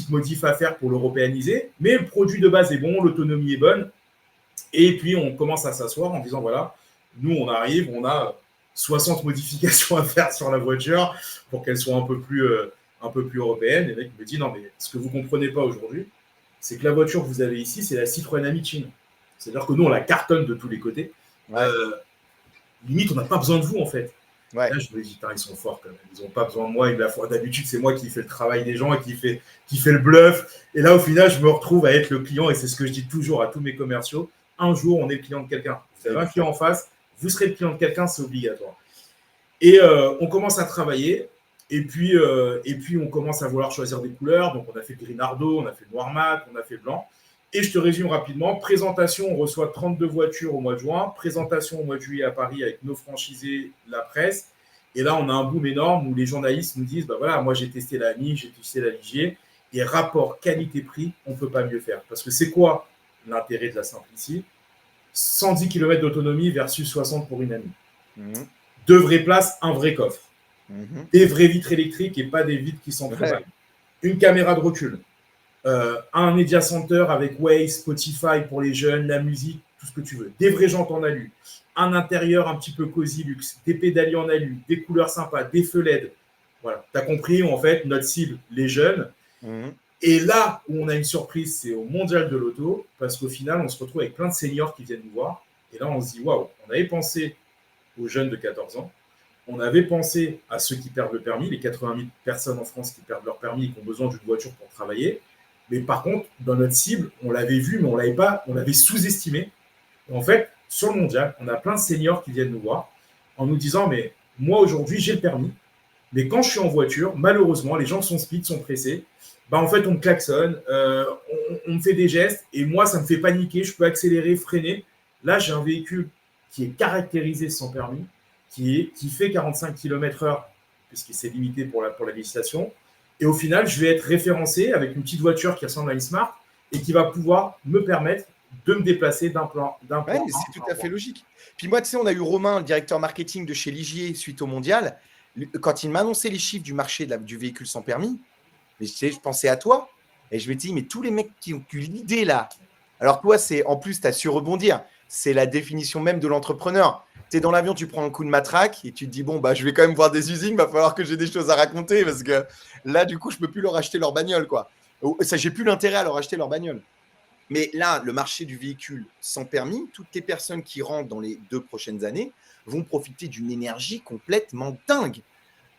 modifs à faire pour l'européaniser, mais le produit de base est bon, l'autonomie est bonne. Et puis, on commence à s'asseoir en disant, voilà, nous, on arrive, on a 60 modifications à faire sur la voiture pour qu'elle soit un peu plus européenne. Et le mec me dit, non, mais ce que vous ne comprenez pas aujourd'hui, c'est que la voiture que vous avez ici, c'est la Citroën Ami Chine. C'est-à-dire que nous, on la cartonne de tous les côtés. Ouais. Limite, on n'a pas besoin de vous, en fait. Ouais. Là, je me dis, ils sont forts quand même. Ils n'ont pas besoin de moi. D'habitude, c'est moi qui fais le travail des gens et qui fait le bluff. Et là, au final, je me retrouve à être le client. Et c'est ce que je dis toujours à tous mes commerciaux. Un jour, on est le client de quelqu'un. Vous avez un client en face, vous serez le client de quelqu'un, c'est obligatoire. Et on commence à travailler. Et puis, on commence à vouloir choisir des couleurs. Donc, on a fait Grinardo, on a fait Noir Mat, on a fait Blanc. Et je te résume rapidement. Présentation, on reçoit 32 voitures au mois de juin. Présentation au mois de juillet à Paris avec nos franchisés, la presse. Et là, on a un boom énorme où les journalistes nous disent, bah voilà, moi j'ai testé la Mi, j'ai testé la Ligier. Et rapport qualité-prix, on ne peut pas mieux faire. Parce que c'est quoi l'intérêt de la Simplici? 110 km d'autonomie versus 60 pour une amie. Deux vraies places, un vrai coffre. Des vraies vitres électriques et pas des vitres qui s'entrebâillent. Une caméra de recul. Un media center avec Waze, Spotify pour les jeunes, la musique, tout ce que tu veux. Des vraies jantes en alu. Un intérieur un petit peu cosy luxe. Des pédaliers en alu. Des couleurs sympas. Des feux LED. Voilà. Tu as compris, en fait, notre cible, les jeunes. Et là où on a une surprise, c'est au mondial de l'auto, parce qu'au final, on se retrouve avec plein de seniors qui viennent nous voir. Et là, on se dit, waouh, on avait pensé aux jeunes de 14 ans. On avait pensé à ceux qui perdent le permis, les 80 000 personnes en France qui perdent leur permis et qui ont besoin d'une voiture pour travailler. Mais par contre, dans notre cible, on l'avait vu, mais on l'avait sous-estimé. En fait, sur le mondial, on a plein de seniors qui viennent nous voir en nous disant, mais moi aujourd'hui, j'ai le permis, mais quand je suis en voiture, malheureusement, les gens sont speed, sont pressés. Bah, en fait, on me klaxonne, on me fait des gestes, et moi, ça me fait paniquer, je peux accélérer, freiner. Là, j'ai un véhicule qui est caractérisé sans permis, qui fait 45 km/h, puisque c'est limité pour la législation. Et au final, je vais être référencé avec une petite voiture qui ressemble à une Smart et qui va pouvoir me permettre de me déplacer d'un plan. Ouais, c'est tout à fait logique. Puis moi, tu sais, on a eu Romain, le directeur marketing de chez Ligier, suite au mondial. Quand il m'a annoncé les chiffres du marché du véhicule sans permis, mais tu sais, je pensais à toi et je me dis, mais tous les mecs qui ont eu l'idée là. Alors toi, en plus, tu as su rebondir. C'est la définition même de l'entrepreneur. Tu es dans l'avion, tu prends un coup de matraque et tu te dis, bon, bah, je vais quand même voir des usines, il va falloir que j'ai des choses à raconter parce que là, du coup, je ne peux plus leur acheter leur bagnole, quoi. Ça, j'ai plus l'intérêt à leur acheter leur bagnole. Mais là, le marché du véhicule sans permis, toutes les personnes qui rentrent dans les 2 prochaines années vont profiter d'une énergie complètement dingue.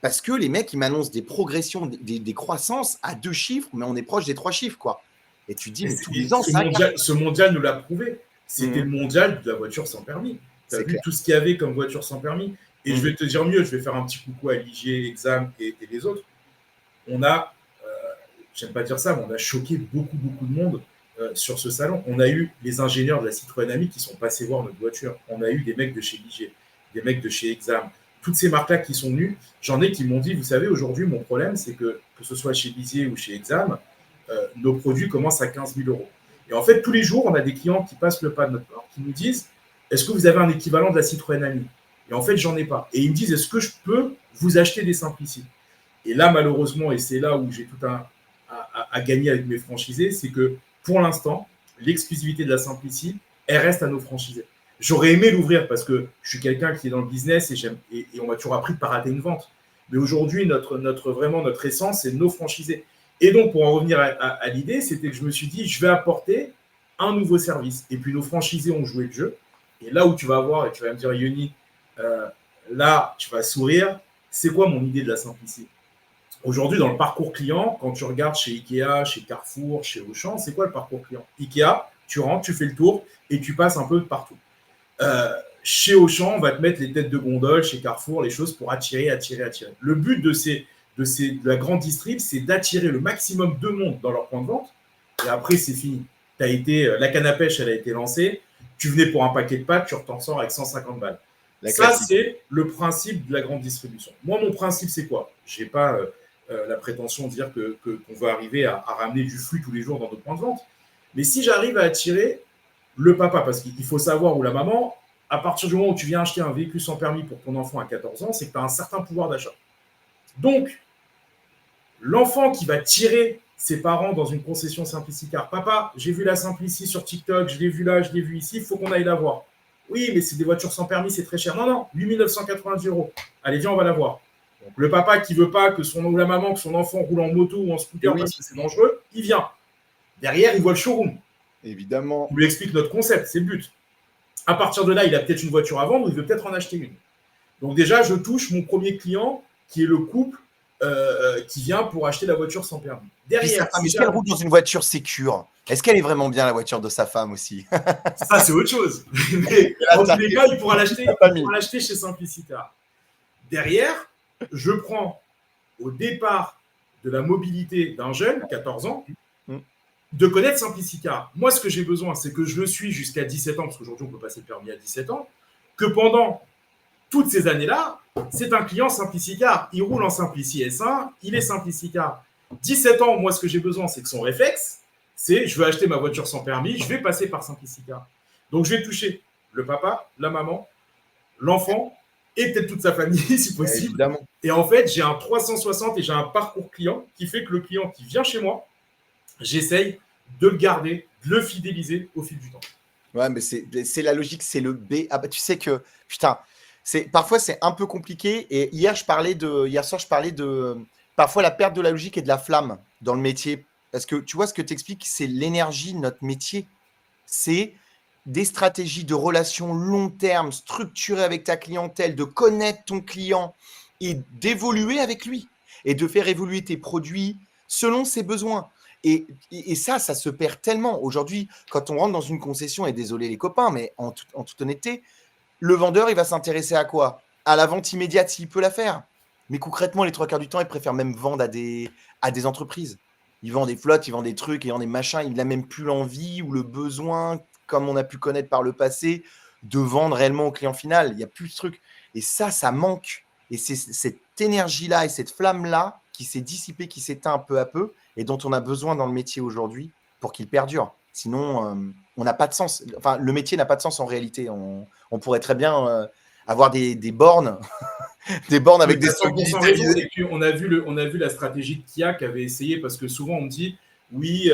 Parce que les mecs, ils m'annoncent des progressions, des croissances à 2 chiffres, mais on est proche des 3 chiffres, quoi. Et tu te dis, mais tous les ans, ce mondial nous l'a prouvé. C'était le mondial de la voiture sans permis. Tu as vu clair. Tout ce qu'il y avait comme voiture sans permis. Et je vais te dire mieux, je vais faire un petit coucou à Ligier, Exam et les autres. On a, j'aime pas dire ça, mais on a choqué beaucoup de monde sur ce salon. On a eu les ingénieurs de la Citroën Ami qui sont passés voir notre voiture. On a eu des mecs de chez Ligier, des mecs de chez Exam. Toutes ces marques-là qui sont venues, j'en ai qui m'ont dit, vous savez, aujourd'hui, mon problème, c'est que ce soit chez Ligier ou chez Exam, nos produits commencent à 15 000 euros. Et en fait, tous les jours, on a des clients qui passent le pas de notre porte, qui nous disent, est-ce que vous avez un équivalent de la Citroën Ami? Et en fait, j'en ai pas. Et ils me disent, est-ce que je peux vous acheter des Simplici? Et là, malheureusement, et c'est là où j'ai tout à gagner avec mes franchisés, c'est que pour l'instant, l'exclusivité de la Simplici, elle reste à nos franchisés. J'aurais aimé l'ouvrir parce que je suis quelqu'un qui est dans le business et on m'a toujours appris de ne pas rater une vente. Mais aujourd'hui, notre essence, c'est nos franchisés. Et donc, pour en revenir à l'idée, c'était que je me suis dit, je vais apporter un nouveau service. Et puis, nos franchisés ont joué le jeu. Et là où tu vas voir, et tu vas me dire, Yoni, là, tu vas sourire, c'est quoi mon idée de la Simplici? Aujourd'hui, dans le parcours client, quand tu regardes chez Ikea, chez Carrefour, chez Auchan, c'est quoi le parcours client? Ikea, tu rentres, tu fais le tour et tu passes un peu de partout. Chez Auchan, on va te mettre les têtes de gondole, chez Carrefour, les choses pour attirer. Le but de la grande distrib, c'est d'attirer le maximum de monde dans leur point de vente. Et après, c'est fini. La canne à pêche, elle a été lancée. Tu venais pour un paquet de pâtes, tu t'en sors avec 150 balles. Ça, c'est le principe de la grande distribution. Moi, mon principe, c'est quoi? Je n'ai pas la prétention de dire qu'on va arriver à ramener du flux tous les jours dans nos points de vente. Mais si j'arrive à attirer le papa, parce qu'il faut savoir, ou la maman, à partir du moment où tu viens acheter un véhicule sans permis pour ton enfant à 14 ans, c'est que tu as un certain pouvoir d'achat. Donc, l'enfant qui va tirer ses parents dans une concession Simplici car, papa, j'ai vu la Simplici sur TikTok, je l'ai vu là, je l'ai vu ici, il faut qu'on aille la voir. Oui, mais c'est des voitures sans permis, c'est très cher. Non, 8 990 €. Allez, viens, on va la voir. Donc, le papa qui ne veut pas que ou la maman, que son enfant roule en moto ou en scooter parce que c'est dangereux, il vient. Derrière, il voit le showroom. Évidemment. On lui explique notre concept, c'est le but. À partir de là, il a peut-être une voiture à vendre ou il veut peut-être en acheter une. Donc déjà, je touche mon premier client qui est le couple qui vient pour acheter la voiture sans permis. Derrière, est-ce qu'elle roule dans une voiture sécure? Est-ce qu'elle est vraiment bien la voiture de sa femme aussi? Ça, c'est autre chose. Mais en tous les cas, il pourra l'acheter chez Simplicita. Derrière, je prends au départ de la mobilité d'un jeune, 14 ans, de connaître Simplicicar. Moi, ce que j'ai besoin, c'est que je le suis jusqu'à 17 ans, parce qu'aujourd'hui, on peut passer le permis à 17 ans, que pendant toutes ces années-là, c'est un client Simplicicar. Il roule en Simplici S1, il est Simplicicar. 17 ans, moi, ce que j'ai besoin, c'est que son réflexe, c'est je veux acheter ma voiture sans permis, je vais passer par Simplicicar. Donc, je vais toucher le papa, la maman, l'enfant et peut-être toute sa famille, si possible. Évidemment. Et en fait, j'ai un 360 et j'ai un parcours client qui fait que le client qui vient chez moi, j'essaye de le garder, de le fidéliser au fil du temps. Ouais, mais c'est la logique, c'est le B. Ah bah tu sais que, putain, parfois c'est un peu compliqué. Et hier soir, je parlais de parfois la perte de la logique et de la flamme dans le métier. Parce que tu vois, ce que tu expliques, c'est l'énergie de notre métier. C'est des stratégies de relations long terme, structurées avec ta clientèle, de connaître ton client et d'évoluer avec lui et de faire évoluer tes produits selon ses besoins. Et ça se perd tellement. Aujourd'hui, quand on rentre dans une concession, et désolé les copains, mais en toute honnêteté, le vendeur, il va s'intéresser à quoi? À la vente immédiate s'il peut la faire. Mais concrètement, les 3 quarts du temps, il préfère même vendre à des entreprises. Il vend des flottes, il vend des trucs, il vend des machins. Il n'a même plus l'envie ou le besoin, comme on a pu connaître par le passé, de vendre réellement au client final. Il n'y a plus ce truc. Et ça manque. Et c'est cette énergie-là et cette flamme-là qui s'est dissipée, qui s'éteint un peu à peu, et dont on a besoin dans le métier aujourd'hui pour qu'il perdure. Sinon, on n'a pas de sens. Enfin, le métier n'a pas de sens en réalité. On pourrait très bien avoir des bornes, des bornes avec des stocks 100% raison. Et puis, on a vu la stratégie de Kia qui avait essayé, parce que souvent, on me dit, oui,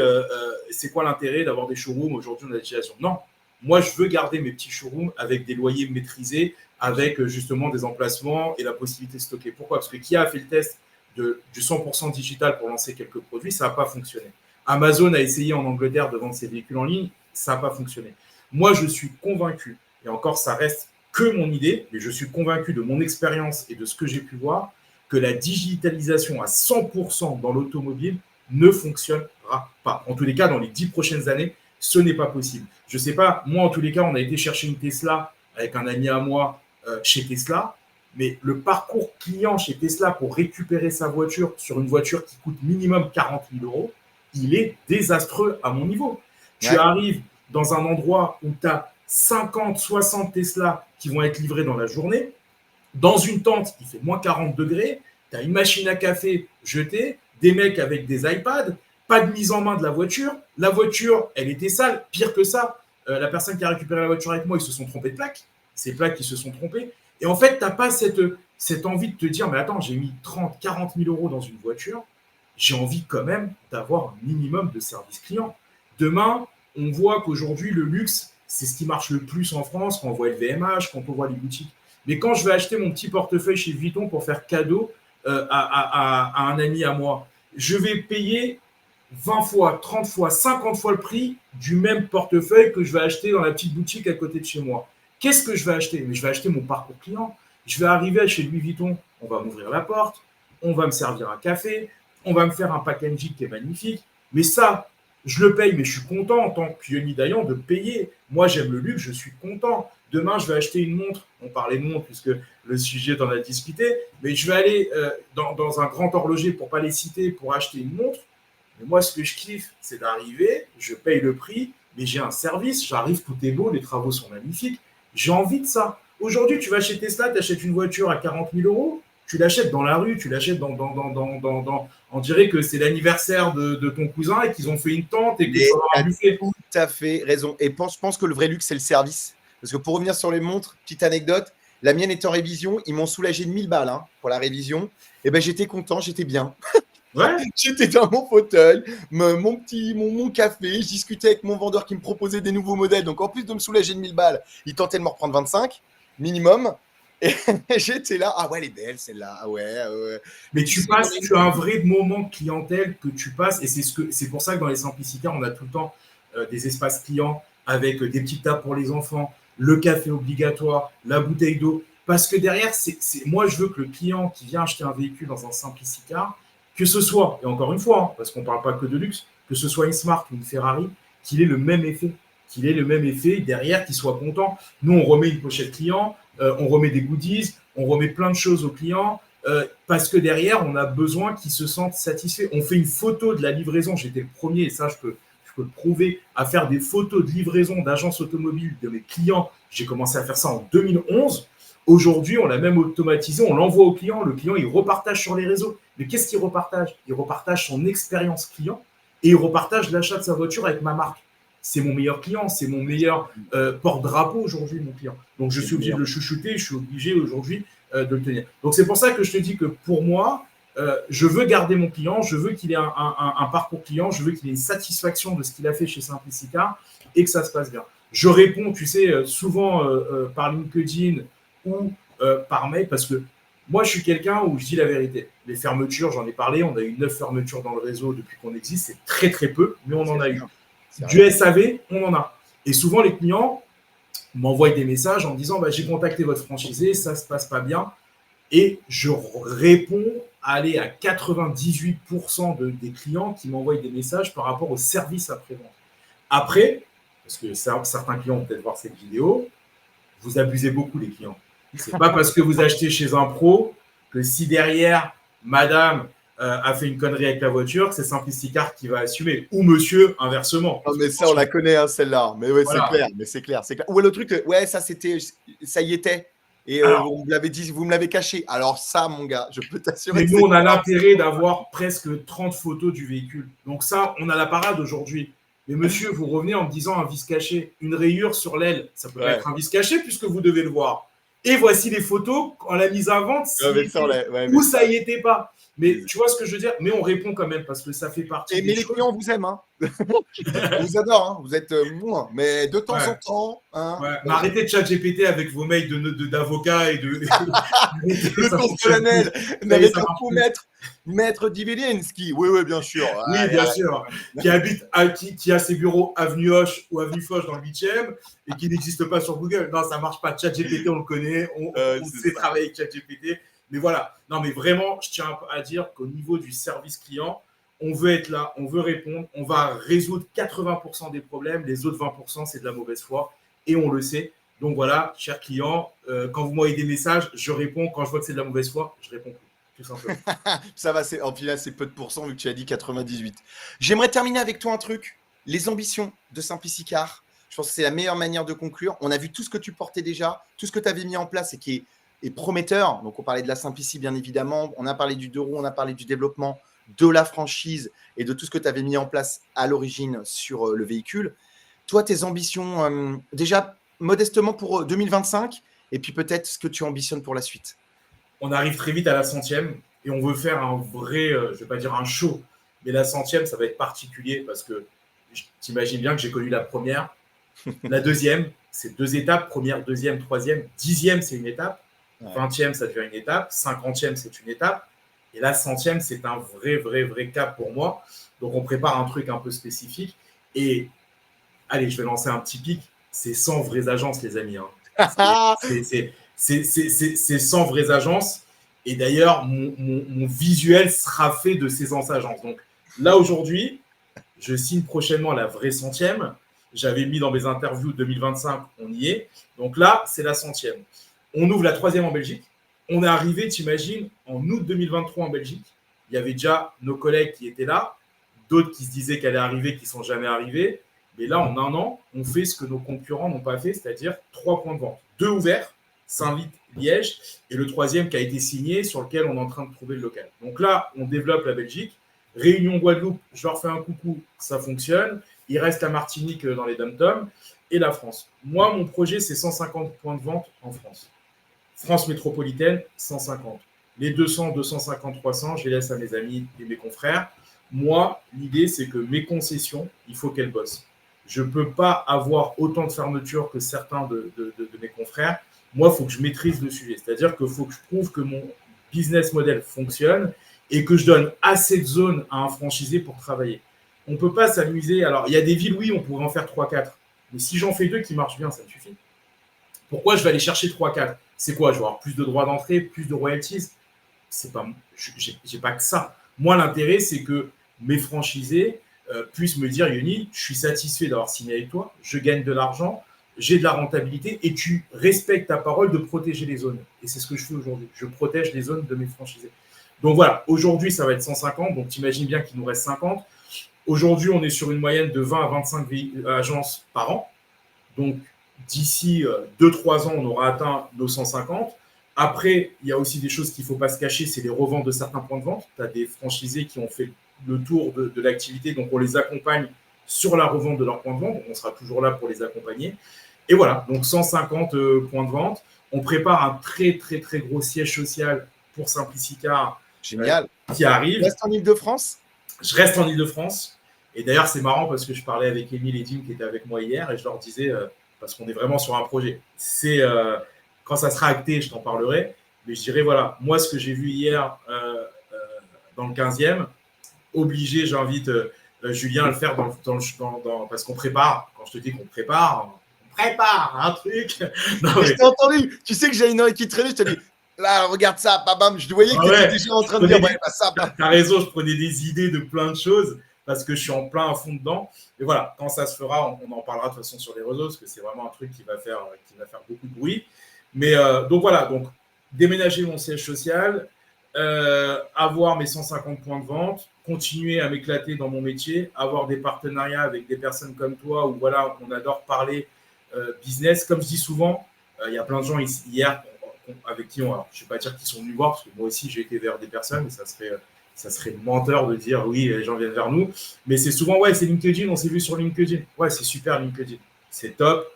c'est quoi l'intérêt d'avoir des showrooms? Aujourd'hui, on a la situation. Non, moi, je veux garder mes petits showrooms avec des loyers maîtrisés, avec justement des emplacements et la possibilité de stocker. Pourquoi? Parce que Kia a fait le test du 100% digital pour lancer quelques produits, ça n'a pas fonctionné. Amazon a essayé en Angleterre de vendre ses véhicules en ligne, ça n'a pas fonctionné. Moi, je suis convaincu, et encore, ça reste que mon idée, mais je suis convaincu de mon expérience et de ce que j'ai pu voir, que la digitalisation à 100% dans l'automobile ne fonctionnera pas. En tous les cas, dans les 10 prochaines années, ce n'est pas possible. Je ne sais pas, moi, en tous les cas, on a été chercher une Tesla avec un ami à moi chez Tesla, mais le parcours client chez Tesla pour récupérer sa voiture sur une voiture qui coûte minimum 40 000 euros, il est désastreux à mon niveau. Tu arrives dans un endroit où tu as 50, 60 Tesla qui vont être livrés dans la journée, dans une tente qui fait moins 40 degrés, tu as une machine à café jetée, des mecs avec des iPads, pas de mise en main de la voiture, elle était sale, pire que ça, la personne qui a récupéré la voiture avec moi, ils se sont trompés de plaque, ces plaques qui se sont trompées, et en fait, tu n'as pas cette envie de te dire, mais attends, j'ai mis 30, 40 000 euros dans une voiture, j'ai envie quand même d'avoir un minimum de service client. Demain, on voit qu'aujourd'hui, le luxe, c'est ce qui marche le plus en France, quand on voit le VMH, quand on voit les boutiques. Mais quand je vais acheter mon petit portefeuille chez Vuitton pour faire cadeau à un ami à moi, je vais payer 20 fois, 30 fois, 50 fois le prix du même portefeuille que je vais acheter dans la petite boutique à côté de chez moi. Qu'est-ce que je vais acheter? Mais je vais acheter mon parcours client. Je vais arriver chez Louis Vuitton, on va m'ouvrir la porte, on va me servir un café, on va me faire un packaging qui est magnifique. Mais ça, je le paye, mais je suis content en tant que Yoni Dayan de payer. Moi, j'aime le luxe, je suis content. Demain, je vais acheter une montre. On parlait de montre puisque le sujet t'en a discuté. Mais je vais aller dans un grand horloger, pour ne pas les citer, pour acheter une montre. Mais moi, ce que je kiffe, c'est d'arriver, je paye le prix, mais j'ai un service, j'arrive, tout est beau, les travaux sont magnifiques. J'ai envie de ça. Aujourd'hui, tu vas chez Tesla, tu achètes une voiture à 40 000 euros, tu l'achètes dans la rue, tu l'achètes on dirait que c'est l'anniversaire de ton cousin et qu'ils ont fait une tente et que tu vas avoir un buffet. Tout à fait raison. Et je pense que le vrai luxe, c'est le service. Parce que pour revenir sur les montres, petite anecdote, la mienne est en révision, ils m'ont soulagé de 1000 balles pour la révision. Et ben j'étais content, j'étais bien. Ouais. J'étais dans mon fauteuil, mon café, je discutais avec mon vendeur qui me proposait des nouveaux modèles. Donc en plus de me soulager de 1000 balles, il tentait de me reprendre 25 minimum. Et j'étais là, ah ouais, elle est belle celle-là, ah ouais. Mais tu as un vrai moment de clientèle que tu passes, et c'est pour ça que dans les Simplicicar, on a tout le temps des espaces clients avec des petites tables pour les enfants, le café obligatoire, la bouteille d'eau, parce que derrière, moi je veux que le client qui vient acheter un véhicule dans un Simplicicar, que ce soit, et encore une fois, parce qu'on ne parle pas que de luxe, que ce soit une Smart ou une Ferrari, qu'il ait le même effet, derrière, qu'il soit content. Nous, on remet une pochette client, on remet des goodies, on remet plein de choses aux clients, parce que derrière, on a besoin qu'ils se sentent satisfaits. On fait une photo de la livraison, j'étais le premier, et ça, je je peux le prouver, à faire des photos de livraison d'agences automobiles de mes clients. J'ai commencé à faire ça en 2011. Aujourd'hui, on l'a même automatisé, on l'envoie au client. Le client, il repartage sur les réseaux. Mais qu'est-ce qu'il repartage? Il repartage son expérience client et il repartage l'achat de sa voiture avec ma marque. C'est mon meilleur client, c'est mon meilleur porte-drapeau aujourd'hui, mon client. Donc, je suis obligé de le chouchouter, je suis obligé aujourd'hui de le tenir. Donc, c'est pour ça que je te dis que pour moi, je veux garder mon client, je veux qu'il ait un parcours client, je veux qu'il ait une satisfaction de ce qu'il a fait chez Simplicicar et que ça se passe bien. Je réponds, tu sais, souvent par LinkedIn ou par mail parce que moi, je suis quelqu'un où je dis la vérité. Les fermetures, j'en ai parlé, on a eu 9 fermetures dans le réseau depuis qu'on existe, c'est très très peu, mais on en a eu. Du SAV, on en a. Et souvent, les clients m'envoient des messages en me disant j'ai contacté votre franchisé, ça ne se passe pas bien. Et je réponds à 98% des clients qui m'envoient des messages par rapport au service après-vente. Après, parce que certains clients vont peut-être voir cette vidéo, vous abusez beaucoup les clients. Ce n'est pas parce que vous achetez chez un pro que si derrière, madame a fait une connerie avec la voiture, c'est Simplicicar qui va assumer. Ou monsieur, inversement. Non, mais ça, on la connaît, hein, celle-là. Mais ouais, voilà. C'est clair. Ouais, le truc, ouais, ça y était. Et vous me l'avez dit, vous me l'avez caché. Alors ça, mon gars, je peux t'assurer. Mais nous, on a l'intérêt d'avoir presque 30 photos du véhicule. Donc ça, on a la parade aujourd'hui. Mais monsieur, vous revenez en me disant un vis caché, une rayure sur l'aile. Ça peut être un vis caché puisque vous devez le voir. Et voici les photos en la mise à vente où ça y était pas. Mais tu vois ce que je veux dire? Mais on répond quand même parce que ça fait partie. Mais les clients vous aiment. Hein. On vous adore. Hein. Vous êtes moins. Mais de temps en temps. Hein, mais arrêtez de ChatGPT avec vos mails d'avocats et de. Le tour solennel. Avec un faux maître Divilinski. Oui, bien sûr. Oui, bien sûr. Qui a ses bureaux avenue Hoche ou avenue Foch dans le 8e et qui n'existe pas sur Google. Non, ça ne marche pas. ChatGPT, on le connaît. On sait travailler avec ChatGPT. Mais voilà, non mais vraiment, je tiens à dire qu'au niveau du service client, on veut être là, on veut répondre, on va résoudre 80% des problèmes, les autres 20% c'est de la mauvaise foi et on le sait. Donc voilà, chers clients, quand vous m'envoyez des messages, je réponds. Quand je vois que c'est de la mauvaise foi, je réponds plus, tout simplement. Ça va, en final c'est peu de pourcents vu que tu as dit 98. J'aimerais terminer avec toi un truc, les ambitions de Simplicicar. Je pense que c'est la meilleure manière de conclure. On a vu tout ce que tu portais déjà, tout ce que tu avais mis en place et qui est prometteur. Donc, on parlait de la Simplici, bien évidemment. On a parlé du 2 roues, on a parlé du développement de la franchise et de tout ce que tu avais mis en place à l'origine sur le véhicule. Toi, tes ambitions, déjà modestement pour 2025 et puis peut-être ce que tu ambitionnes pour la suite. On arrive très vite à la 100e et on veut faire un vrai, je ne vais pas dire un show, mais la 100e, ça va être particulier parce que t'imagines bien que j'ai connu la première, la deuxième, c'est 2 étapes, première, deuxième, troisième, 10e, c'est une étape. 20e, ça devient une étape. 50e, c'est une étape. Et la 100e, c'est un vrai cap pour moi. Donc, on prépare un truc un peu spécifique. Et, allez, je vais lancer un petit pic. C'est 100 vraies agences, les amis. Hein. C'est 100 vraies agences. Et d'ailleurs, mon visuel sera fait de ces 100 agences. Donc, là, aujourd'hui, je signe prochainement la vraie 100e. J'avais mis dans mes interviews 2025, on y est. Donc là, c'est la 100e. On ouvre la 3e en Belgique. On est arrivé, t'imagines, en août 2023 en Belgique. Il y avait déjà nos collègues qui étaient là, d'autres qui se disaient qu'elle allait arriver, qui ne sont jamais arrivés. Mais là, en un an, on fait ce que nos concurrents n'ont pas fait, c'est-à-dire 3 points de vente. 2 ouverts, Saint-Vith, Liège, et le 3e qui a été signé, sur lequel on est en train de trouver le local. Donc là, on développe la Belgique. Réunion Guadeloupe, je leur fais un coucou, ça fonctionne. Il reste la Martinique dans les dom-toms et la France. Moi, mon projet, c'est 150 points de vente en France. France métropolitaine, 150. Les 200, 250, 300, je les laisse à mes amis et mes confrères. Moi, l'idée, c'est que mes concessions, il faut qu'elles bossent. Je ne peux pas avoir autant de fermetures que certains de mes confrères. Moi, il faut que je maîtrise le sujet. C'est-à-dire qu'il faut que je prouve que mon business model fonctionne et que je donne assez de zones à un franchisé pour travailler. On ne peut pas s'amuser. Alors, il y a des villes, oui, on pourrait en faire 3-4. Mais si j'en fais 2 qui marchent bien, ça me suffit. Pourquoi je vais aller chercher 3-4 ? C'est quoi ? Je vais avoir plus de droits d'entrée, plus de royalties ? J'ai pas que ça. Moi, l'intérêt, c'est que mes franchisés puissent me dire, Yoni, je suis satisfait d'avoir signé avec toi, je gagne de l'argent, j'ai de la rentabilité et tu respectes ta parole de protéger les zones. Et c'est ce que je fais aujourd'hui. Je protège les zones de mes franchisés. Donc voilà, aujourd'hui, ça va être 150. Donc, tu imagines bien qu'il nous reste 50. Aujourd'hui, on est sur une moyenne de 20 à 25 agences par an. Donc, d'ici 2-3 ans, on aura atteint nos 150. Après, il y a aussi des choses qu'il ne faut pas se cacher, c'est les reventes de certains points de vente. Tu as des franchisés qui ont fait le tour de l'activité, donc on les accompagne sur la revente de leurs points de vente. On sera toujours là pour les accompagner. Et voilà, donc 150 points de vente. On prépare un très, très, très gros siège social pour Simplicicar Génial. Qui arrive. Tu restes en Ile-de-France ? Je reste en Ile-de-France. Et d'ailleurs, c'est marrant parce que je parlais avec Émile et Jim qui étaient avec moi hier et je leur disais, parce qu'on est vraiment sur un projet, c'est quand ça sera acté, je t'en parlerai. Mais je dirais, voilà, moi, ce que j'ai vu hier dans le 15e, obligé, j'invite Julien à le faire parce qu'on prépare. Quand je te dis qu'on prépare un truc. Non, mais... Je t'ai entendu. Tu sais que j'ai une oreille qui traînait. Je te dis, là, regarde ça, bam, je voyais que tu étais déjà en train de dire, ouais, bah, ça. T'as raison, je prenais des idées de plein de choses parce que je suis en plein à fond dedans. Et voilà, quand ça se fera, on en parlera de toute façon sur les réseaux parce que c'est vraiment un truc qui va faire beaucoup de bruit. Mais donc voilà, donc déménager mon siège social, avoir mes 150 points de vente, continuer à m'éclater dans mon métier, avoir des partenariats avec des personnes comme toi où voilà, on adore parler business. Comme je dis souvent, il y a plein de gens ici, hier avec qui alors, je ne vais pas dire qu'ils sont venus voir parce que moi aussi j'ai été vers des personnes et ça serait menteur de dire oui, les gens viennent vers nous. Mais c'est souvent, ouais, c'est LinkedIn, on s'est vu sur LinkedIn. Ouais, c'est super LinkedIn. C'est top.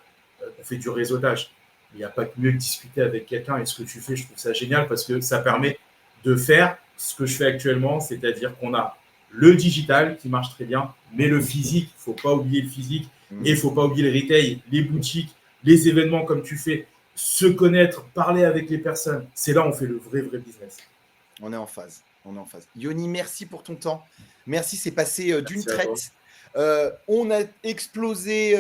On fait du réseautage. Il n'y a pas que mieux que discuter avec quelqu'un et ce que tu fais, je trouve ça génial parce que ça permet de faire ce que je fais actuellement, c'est-à-dire qu'on a le digital qui marche très bien, mais le physique, il ne faut pas oublier le physique et il ne faut pas oublier le retail, les boutiques, les événements comme tu fais, se connaître, parler avec les personnes. C'est là où on fait le vrai business. On est en phase. Yoni, merci pour ton temps. Merci, c'est passé d'une traite. On a explosé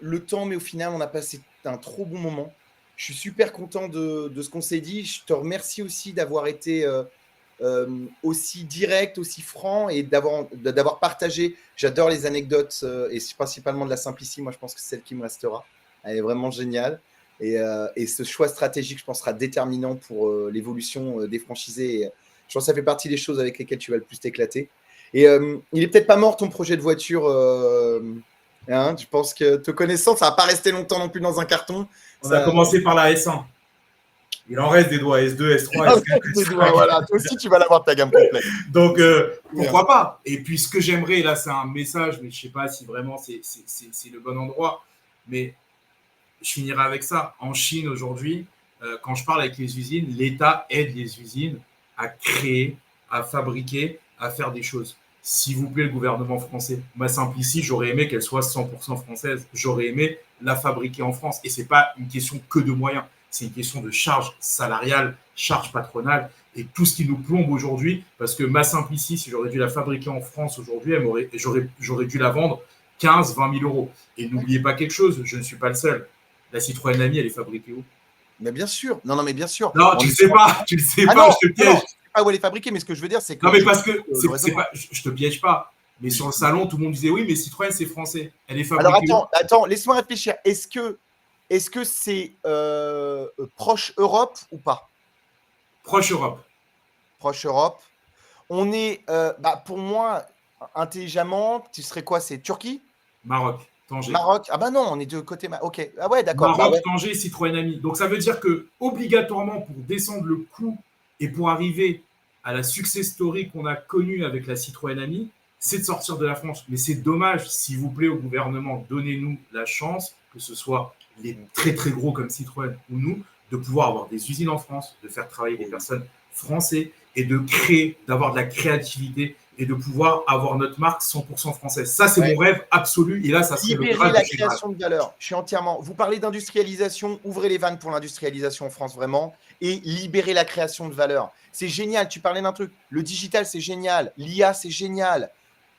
le temps, mais au final, on a passé un trop bon moment. Je suis super content de ce qu'on s'est dit. Je te remercie aussi d'avoir été aussi direct, aussi franc et d'avoir partagé. J'adore les anecdotes et principalement de la Simplici. Moi, je pense que c'est celle qui me restera. Elle est vraiment géniale. Et ce choix stratégique, je pense, sera déterminant pour l'évolution des franchisés. Et, je pense que ça fait partie des choses avec lesquelles tu vas le plus t'éclater. Et il est peut-être pas mort ton projet de voiture. Hein, je pense que te connaissant, ça va pas rester longtemps non plus dans un carton. On a commencé par la S1. Il en reste des doigts, S2, S3, S4. Des doigts, voilà. Toi aussi, tu vas l'avoir ta gamme complète. Donc, pourquoi pas. Et puis, ce que j'aimerais, là, c'est un message, mais je ne sais pas si vraiment c'est le bon endroit. Mais je finirai avec ça. En Chine, aujourd'hui, quand je parle avec les usines, l'État aide les usines à créer, à fabriquer, à faire des choses. S'il vous plaît, le gouvernement français, ma Simplici, j'aurais aimé qu'elle soit 100% française. J'aurais aimé la fabriquer en France. Et ce n'est pas une question que de moyens. C'est une question de charge salariale, charge patronale et tout ce qui nous plombe aujourd'hui. Parce que ma Simplici, si j'aurais dû la fabriquer en France aujourd'hui, j'aurais dû la vendre 15, 20 000 euros. Et n'oubliez pas quelque chose, je ne suis pas le seul. La Citroën Ami, elle est fabriquée où ? Mais bien sûr. Non, mais bien sûr. Non, tu ne sais pas, je te piège. Je ne sais pas où elle est fabriquée, mais ce que je veux dire, c'est que. Non, mais parce que je te piège pas. Mais sur le salon, tout le monde disait oui, mais Citroën, c'est français. Elle est fabriquée. Alors attends, laisse-moi réfléchir. Est-ce que c'est proche Europe ou pas ? Proche Europe. Proche Europe. On est, pour moi, intelligemment, tu serais quoi ? C'est Turquie ? Maroc. Tanger. Maroc, ah bah non, on est de côté. Ok, ah ouais, d'accord. Maroc, Tanger, Citroën Ami. Donc ça veut dire que obligatoirement pour descendre le coût et pour arriver à la success story qu'on a connue avec la Citroën Ami, c'est de sortir de la France. Mais c'est dommage, s'il vous plaît, au gouvernement, donnez-nous la chance, que ce soit les très très gros comme Citroën ou nous, de pouvoir avoir des usines en France, de faire travailler des personnes françaises et de créer, d'avoir de la créativité et de pouvoir avoir notre marque 100% française. Ça, c'est mon rêve absolu. Et là, ça serait libérer la création de valeur. Je suis entièrement. Vous parlez d'industrialisation, ouvrez les vannes pour l'industrialisation en France, vraiment, et libérer la création de valeur. C'est génial. Tu parlais d'un truc. Le digital, c'est génial. L'IA, c'est génial.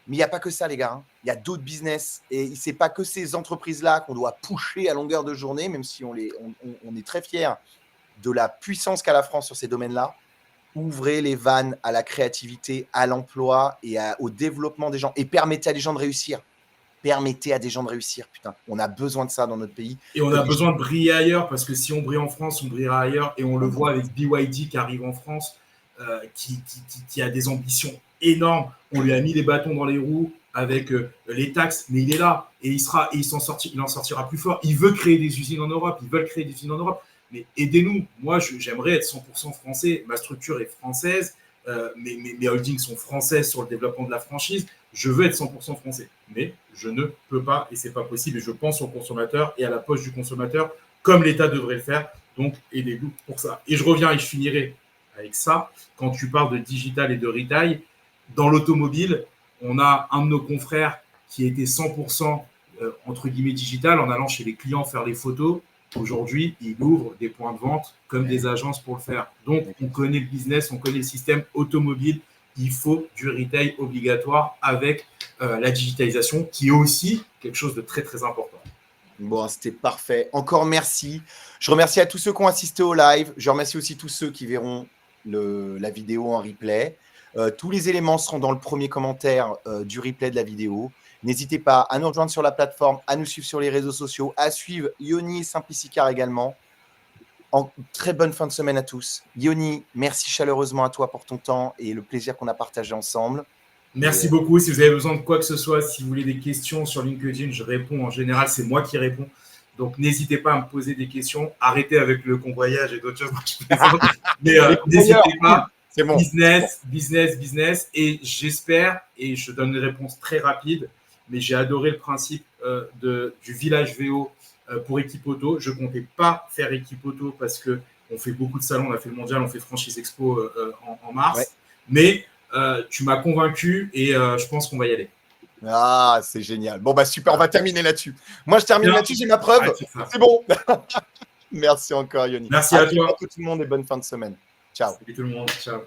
Mais il n'y a pas que ça, les gars. Il y a d'autres business. Et ce n'est pas que ces entreprises-là qu'on doit pusher à longueur de journée, même si on est très fiers de la puissance qu'a la France sur ces domaines-là. Ouvrez les vannes à la créativité, à l'emploi et au développement des gens. Et permettez à des gens de réussir. Putain, on a besoin de ça dans notre pays. Et on a besoin de briller ailleurs, parce que si on brille en France, on brillera ailleurs. Et on le voit avec BYD qui arrive en France, qui a des ambitions énormes. On lui a mis les bâtons dans les roues. avec les taxes, mais il est là et il en sortira plus fort. Il veut créer des usines en Europe, ils veulent créer des usines en Europe. Mais aidez-nous. Moi, j'aimerais être 100% français. Ma structure est française. Mes holdings sont françaises sur le développement de la franchise. Je veux être 100% français. Mais je ne peux pas et c'est pas possible. Et je pense au consommateur et à la poche du consommateur comme l'État devrait le faire. Donc, aidez-nous pour ça. Et je reviens et je finirai avec ça. Quand tu parles de digital et de retail, dans l'automobile, on a un de nos confrères qui était 100% entre guillemets digital en allant chez les clients faire les photos. Aujourd'hui, il ouvre des points de vente comme des agences pour le faire. Donc, on connaît le business, on connaît le système automobile. Il faut du retail obligatoire avec la digitalisation qui est aussi quelque chose de très, très important. Bon, c'était parfait. Encore merci. Je remercie à tous ceux qui ont assisté au live. Je remercie aussi tous ceux qui verront la vidéo en replay. Tous les éléments seront dans le premier commentaire du replay de la vidéo. N'hésitez pas à nous rejoindre sur la plateforme, à nous suivre sur les réseaux sociaux, à suivre Yoni et Simplicicar également. En très bonne fin de semaine à tous. Yoni, merci chaleureusement à toi pour ton temps et le plaisir qu'on a partagé ensemble. Merci beaucoup. Si vous avez besoin de quoi que ce soit, si vous voulez des questions sur LinkedIn, je réponds. En général, c'est moi qui réponds. Donc, n'hésitez pas à me poser des questions. Arrêtez avec le convoyage et d'autres choses. Mais n'hésitez pas. C'est bon. Business. Et j'espère, et je donne une réponse très rapide, mais j'ai adoré le principe du village VO pour Équipe Auto. Je ne comptais pas faire Équipe Auto parce qu'on fait beaucoup de salons. On a fait le mondial, on fait Franchise Expo en mars. Ouais. Mais tu m'as convaincu et je pense qu'on va y aller. Ah, c'est génial. Bon, bah super, on va terminer là-dessus. Moi, je termine là-dessus, j'ai ma preuve. Ouais, c'est bon. Merci encore, Yoni. Merci à toi. À tout le monde et bonne fin de semaine. Ciao. Salut tout le monde. Ciao.